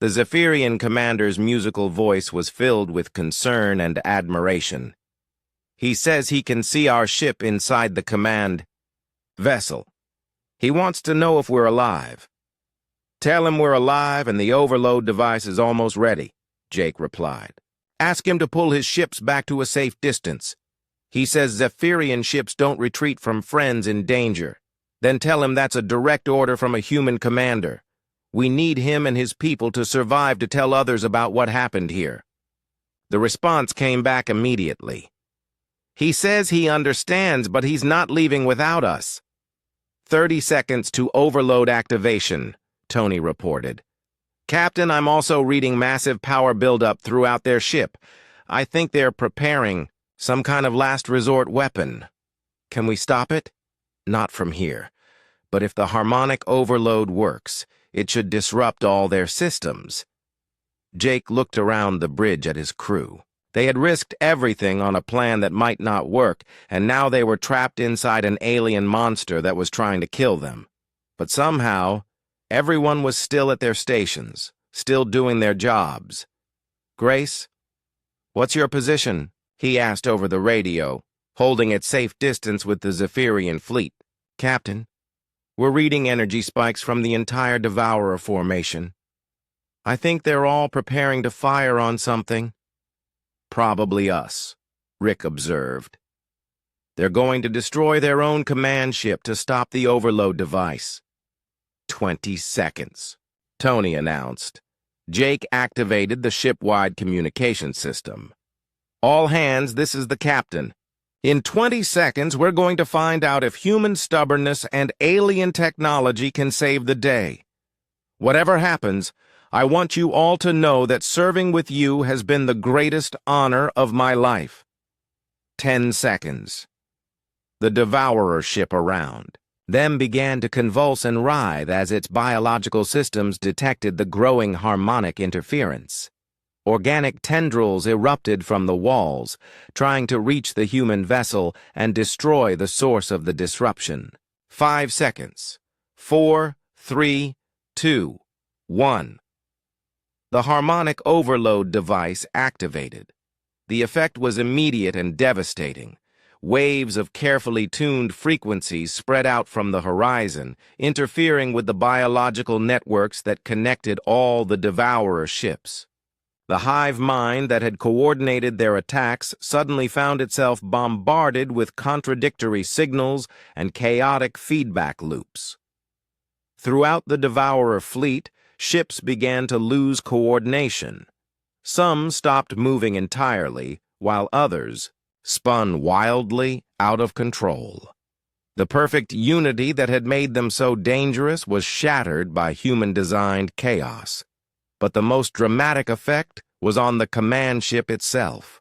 Speaker 1: The Zephyrian commander's musical voice was filled with concern and admiration. He says he can see our ship inside the command vessel. He wants to know if we're alive. Tell him we're alive and the overload device is almost ready, Jake replied. Ask him to pull his ships back to a safe distance. He says Zephyrian ships don't retreat from friends in danger. Then tell him that's a direct order from a human commander. We need him and his people to survive to tell others about what happened here. The response came back immediately. He says he understands, but he's not leaving without us. 30 seconds to overload activation, Tony reported. Captain, I'm also reading massive power buildup throughout their ship. I think they're preparing some kind of last resort weapon. Can we stop it? Not from here. But if the harmonic overload works, it should disrupt all their systems. Jake looked around the bridge at his crew. They had risked everything on a plan that might not work, and now they were trapped inside an alien monster that was trying to kill them. But somehow, everyone was still at their stations, still doing their jobs. Grace, what's your position? He asked over the radio, holding at safe distance with the Zephyrian fleet. Captain, we're reading energy spikes from the entire Devourer formation. I think they're all preparing to fire on something. Probably us, Rick observed. They're going to destroy their own command ship to stop the overload device. 20 seconds, Tony announced. Jake activated the ship-wide communication system. All hands, this is the captain. In 20 seconds, we're going to find out if human stubbornness and alien technology can save the day. Whatever happens, I want you all to know that serving with you has been the greatest honor of my life. 10 seconds. The Devourer ship around, then began to convulse and writhe as its biological systems detected the growing harmonic interference. Organic tendrils erupted from the walls, trying to reach the human vessel and destroy the source of the disruption. 5 seconds. 4, 3, 2, 1. The harmonic overload device activated. The effect was immediate and devastating. Waves of carefully tuned frequencies spread out from the horizon, interfering with the biological networks that connected all the Devourer ships. The hive mind that had coordinated their attacks suddenly found itself bombarded with contradictory signals and chaotic feedback loops. Throughout the Devourer fleet, ships began to lose coordination. Some stopped moving entirely, while others spun wildly out of control. The perfect unity that had made them so dangerous was shattered by human-designed chaos. But the most dramatic effect was on the command ship itself.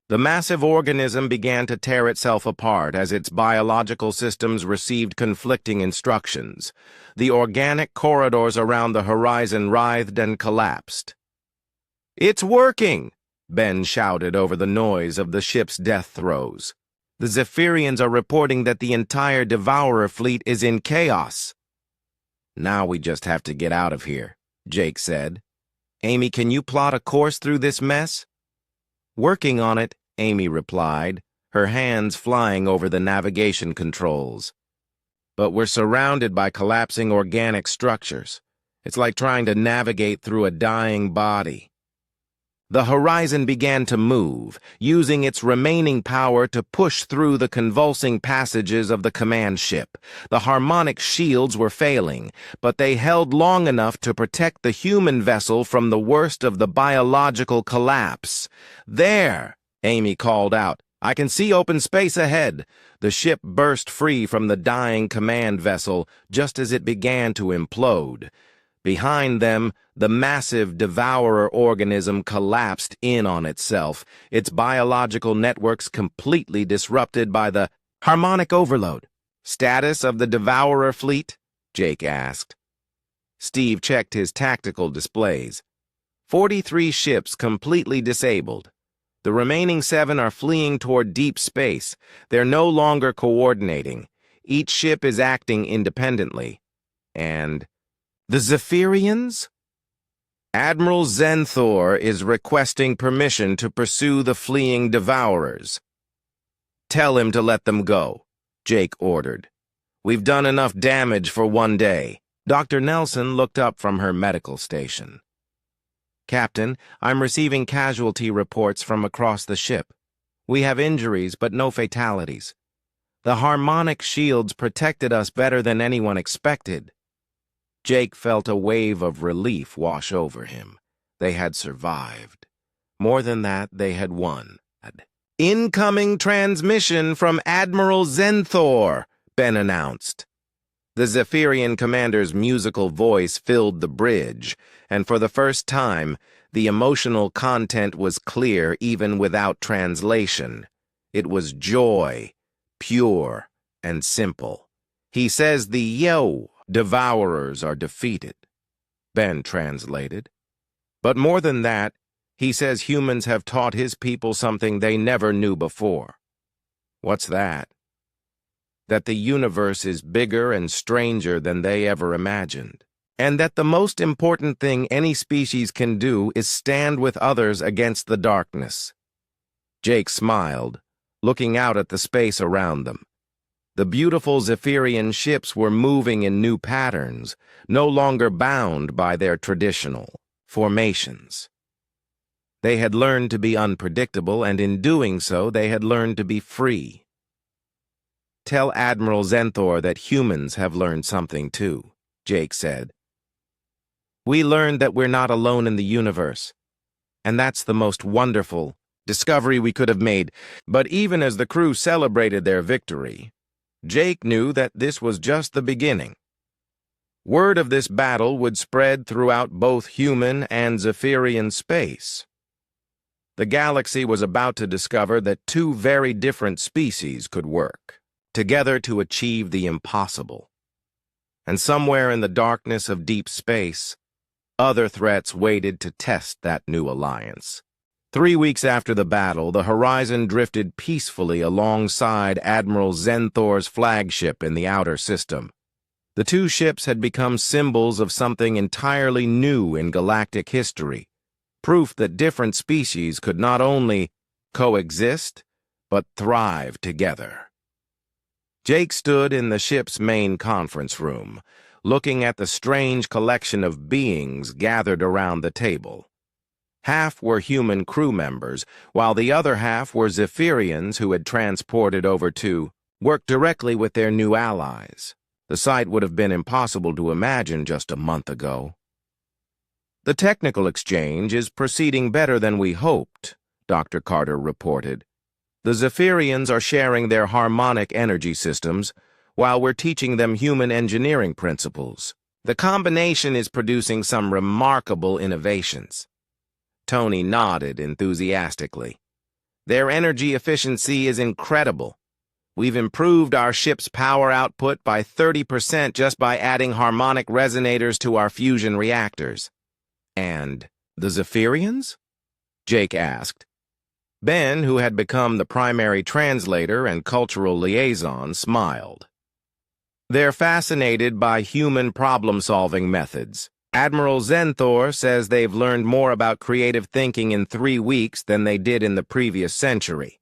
Speaker 1: The massive organism began to tear itself apart as its biological systems received conflicting instructions. The organic corridors around the horizon writhed and collapsed. "It's working!" Ben shouted over the noise of the ship's death throes. "The Zephyrians are reporting that the entire Devourer fleet is in chaos." "Now we just have to get out of here," Jake said. "Amy, can you plot a course through this mess?" "Working on it," Amy replied, her hands flying over the navigation controls. "But we're surrounded by collapsing organic structures. It's like trying to navigate through a dying body." The horizon began to move, using its remaining power to push through the convulsing passages of the command ship. The harmonic shields were failing, but they held long enough to protect the human vessel from the worst of the biological collapse. "There!" Amy called out. "I can see open space ahead." The ship burst free from the dying command vessel just as it began to implode. Behind them, the massive Devourer organism collapsed in on itself, its biological networks completely disrupted by the harmonic overload. "Status of the Devourer fleet?" Jake asked. Steve checked his tactical displays. 43 ships completely disabled. The remaining 7 are fleeing toward deep space. They're no longer coordinating. Each ship is acting independently. And the Zephyrians? "Admiral Zenthor is requesting permission to pursue the fleeing Devourers." "Tell him to let them go," Jake ordered. "We've done enough damage for one day." Dr. Nelson looked up from her medical station. "Captain, I'm receiving casualty reports from across the ship. We have injuries, but no fatalities. The harmonic shields protected us better than anyone expected." Jake felt a wave of relief wash over him. They had survived. More than that, they had won. "Incoming transmission from Admiral Zenthor," Ben announced. The Zephyrian commander's musical voice filled the bridge, and for the first time, the emotional content was clear even without translation. It was joy, pure and simple. "He says the Devourers are defeated," Ben translated. "But more than that, he says humans have taught his people something they never knew before." "What's that?" "That the universe is bigger and stranger than they ever imagined, and that the most important thing any species can do is stand with others against the darkness." Jake smiled, looking out at the space around them. The beautiful Zephyrian ships were moving in new patterns, no longer bound by their traditional formations. They had learned to be unpredictable, and in doing so, they had learned to be free. "Tell Admiral Zenthor that humans have learned something too," Jake said. "We learned that we're not alone in the universe, and that's the most wonderful discovery we could have made." But even as the crew celebrated their victory, Jake knew that this was just the beginning. Word of this battle would spread throughout both human and Zephyrian space. The galaxy was about to discover that two very different species could work together to achieve the impossible. And somewhere in the darkness of deep space, other threats waited to test that new alliance. 3 weeks after the battle, the Horizon drifted peacefully alongside Admiral Zenthor's flagship in the outer system. The two ships had become symbols of something entirely new in galactic history, proof that different species could not only coexist, but thrive together. Jake stood in the ship's main conference room, looking at the strange collection of beings gathered around the table. Half were human crew members, while the other half were Zephyrians who had transported over to work directly with their new allies. The sight would have been impossible to imagine just a month ago. "The technical exchange is proceeding better than we hoped," Dr. Carter reported. "The Zephyrians are sharing their harmonic energy systems, while we're teaching them human engineering principles. The combination is producing some remarkable innovations." Tony nodded enthusiastically. "Their energy efficiency is incredible. We've improved our ship's power output by 30% just by adding harmonic resonators to our fusion reactors." "And the Zephyrians?" Jake asked. Ben, who had become the primary translator and cultural liaison, smiled. "They're fascinated by human problem-solving methods. Admiral Zenthor says they've learned more about creative thinking in 3 weeks than they did in the previous century."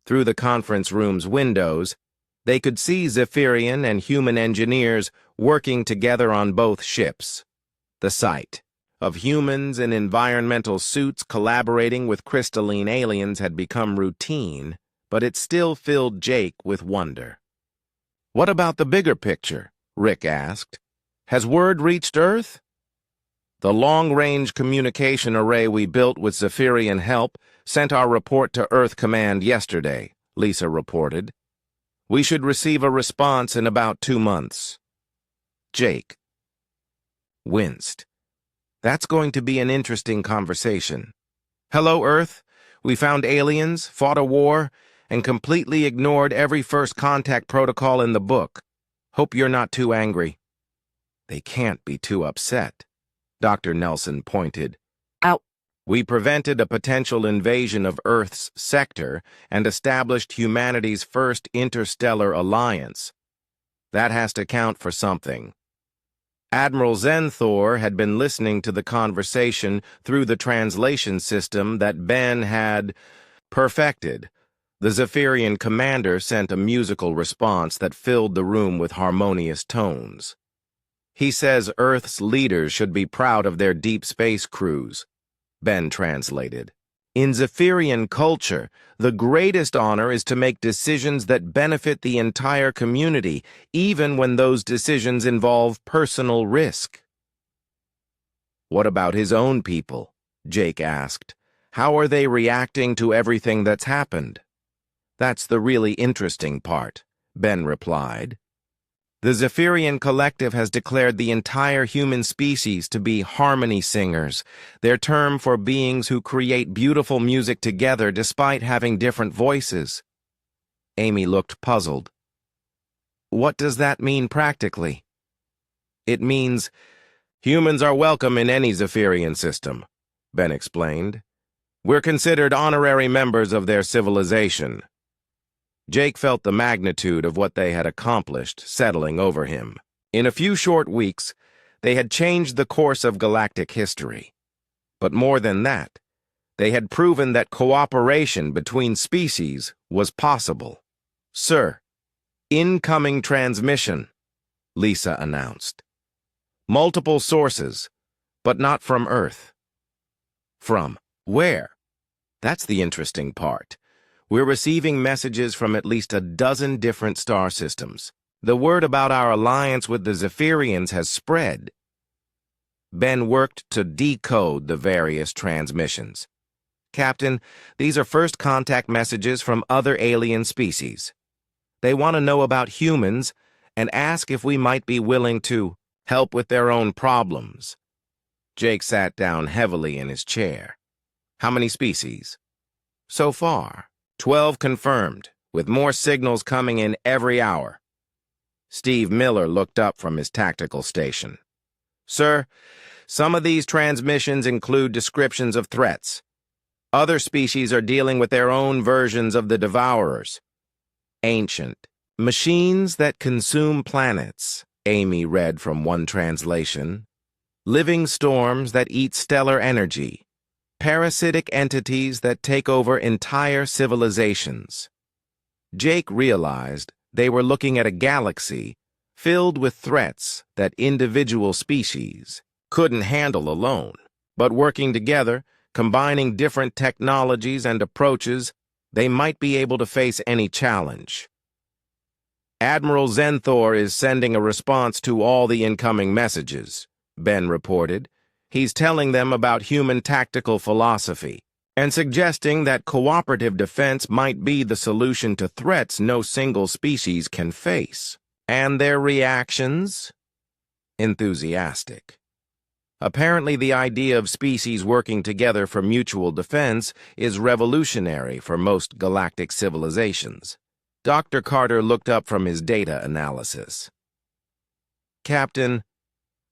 Speaker 1: Through the conference room's windows, they could see Zephyrian and human engineers working together on both ships. The sight of humans in environmental suits collaborating with crystalline aliens had become routine, but it still filled Jake with wonder. "What about the bigger picture?" Rick asked. "Has word reached Earth?" "The long-range communication array we built with Zephyrian help sent our report to Earth Command yesterday," Lisa reported. "We should receive a response in about 2 months." Jake winced. "That's going to be an interesting conversation. Hello, Earth. We found aliens, fought a war, and completely ignored every first contact protocol in the book. Hope you're not too angry." "They can't be too upset," Dr. Nelson pointed.
Speaker 2: Ow.
Speaker 1: "We prevented a potential invasion of Earth's sector and established humanity's first interstellar alliance. That has to count for something." Admiral Zenthor had been listening to the conversation through the translation system that Ben had perfected. The Zephyrian commander sent a musical response that filled the room with harmonious tones. "He says Earth's leaders should be proud of their deep space crews," Ben translated. "In Zephyrian culture, the greatest honor is to make decisions that benefit the entire community, even when those decisions involve personal risk." "What about his own people?" Jake asked. "How are they reacting to everything that's happened?" "That's the really interesting part," Ben replied. "The Zephyrian Collective has declared the entire human species to be harmony singers, their term for beings who create beautiful music together despite having different voices." Amy looked puzzled. "What does that mean practically?" "It means humans are welcome in any Zephyrian system," Ben explained. "We're considered honorary members of their civilization." Jake felt the magnitude of what they had accomplished settling over him. In a few short weeks, they had changed the course of galactic history. But more than that, they had proven that cooperation between species was possible. "Sir, incoming transmission," Lisa announced. "Multiple sources, but not from Earth." "From where?" "That's the interesting part. We're receiving messages from at least a dozen different star systems. The word about our alliance with the Zephyrians has spread." Ben worked to decode the various transmissions. "Captain, these are first contact messages from other alien species. They want to know about humans and ask if we might be willing to help with their own problems. Jake sat down heavily in his chair. How many species? So far, 12 confirmed, with more signals coming in every hour. Steve Miller looked up from his tactical station. Sir, some of these transmissions include descriptions of threats. Other species are dealing with their own versions of the Devourers. Ancient. Machines that consume planets, Amy read from one translation. Living storms that eat stellar energy. Parasitic entities that take over entire civilizations. Jake realized they were looking at a galaxy filled with threats that individual species couldn't handle alone, but working together, combining different technologies and approaches, they might be able to face any challenge. Admiral Zenthor is sending a response to all the incoming messages, Ben reported. He's telling them about human tactical philosophy and suggesting that cooperative defense might be the solution to threats no single species can face. And their reactions? Enthusiastic. Apparently, the idea of species working together for mutual defense is revolutionary for most galactic civilizations. Dr. Carter looked up from his data analysis. Captain,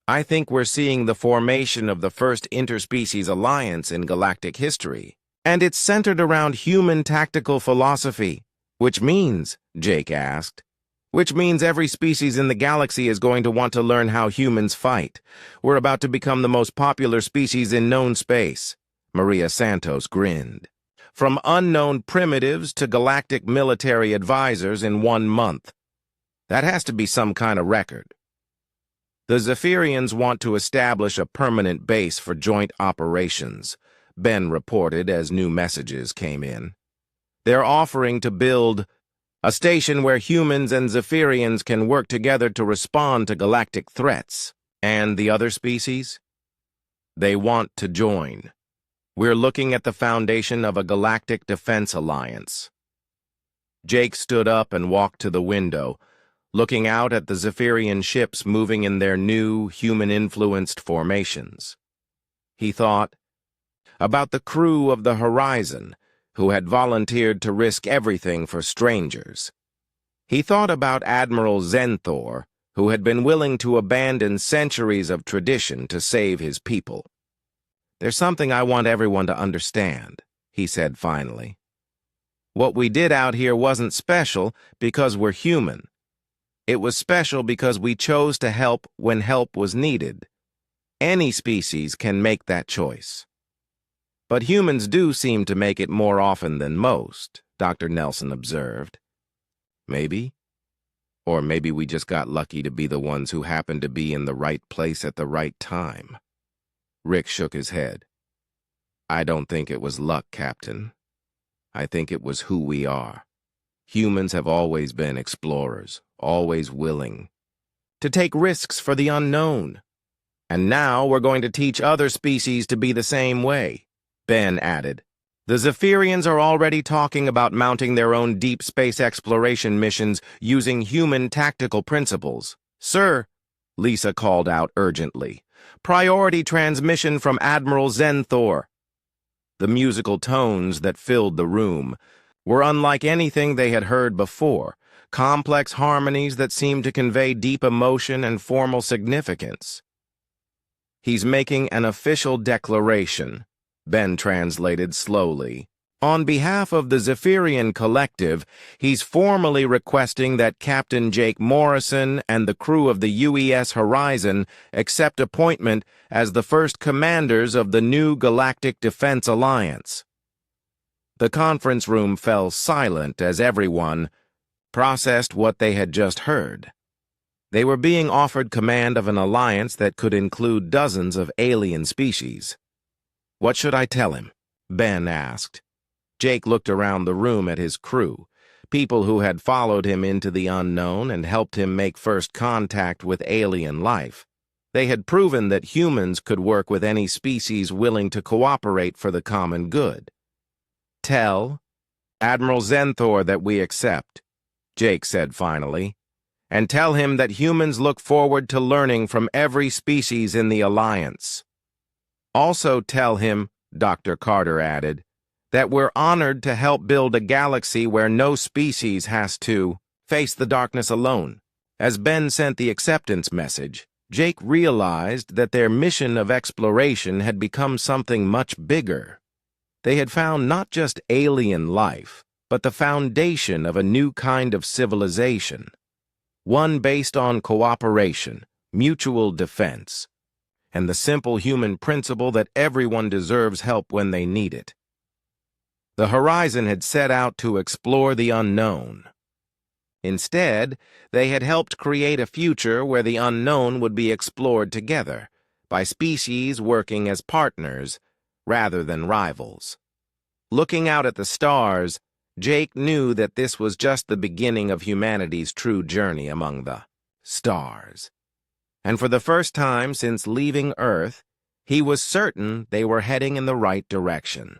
Speaker 1: I think we're seeing the formation of the first interspecies alliance in galactic history, and it's centered around human tactical philosophy. Which means, Jake asked, which means every species in the galaxy is going to want to learn how humans fight. We're about to become the most popular species in known space. Maria Santos grinned. From unknown primitives to galactic military advisors in 1 month. That has to be some kind of record. The Zephyrians want to establish a permanent base for joint operations, Ben reported as new messages came in. They're offering to build a station where humans and Zephyrians can work together to respond to galactic threats. And the other species? They want to join. We're looking at the foundation of a galactic defense alliance. Jake stood up and walked to the window, looking out at the Zephyrian ships moving in their new, human-influenced formations. He thought about the crew of the Horizon, who had volunteered to risk everything for strangers. He thought about Admiral Zenthor, who had been willing to abandon centuries of tradition to save his people. There's something I want everyone to understand, he said finally. What we did out here wasn't special because we're human. It was special because we chose to help when help was needed. Any species can make that choice. But humans do seem to make it more often than most, Dr. Nelson observed. Maybe. Or maybe we just got lucky to be the ones who happened to be in the right place at the right time. Rick shook his head. I don't think it was luck, Captain. I think it was who we are. Humans have always been explorers, always willing to take risks for the unknown. And now we're going to teach other species to be the same way. Ben added, the Zephyrians are already talking about mounting their own deep space exploration missions using human tactical principles. Sir, Lisa called out urgently, priority transmission from Admiral Zenthor. The musical tones that filled the room were unlike anything they had heard before, complex harmonies that seemed to convey deep emotion and formal significance. He's making an official declaration, Ben translated slowly. On behalf of the Zephyrian Collective, he's formally requesting that Captain Jake Morrison and the crew of the UES Horizon accept appointment as the first commanders of the new Galactic Defense Alliance. The conference room fell silent as everyone processed what they had just heard. They were being offered command of an alliance that could include dozens of alien species. What should I tell him? Ben asked. Jake looked around the room at his crew, people who had followed him into the unknown and helped him make first contact with alien life. They had proven that humans could work with any species willing to cooperate for the common good. Tell Admiral Zenthor that we accept, Jake said finally, and tell him that humans look forward to learning from every species in the Alliance. Also tell him, Dr. Carter added, that we're honored to help build a galaxy where no species has to face the darkness alone. As Ben sent the acceptance message, Jake realized that their mission of exploration had become something much bigger. They had found not just alien life, but the foundation of a new kind of civilization, one based on cooperation, mutual defense, and the simple human principle that everyone deserves help when they need it. The Horizon had set out to explore the unknown. Instead, they had helped create a future where the unknown would be explored together, by species working as partners rather than rivals. Looking out at the stars, Jake knew that this was just the beginning of humanity's true journey among the stars. And for the first time since leaving Earth, he was certain they were heading in the right direction.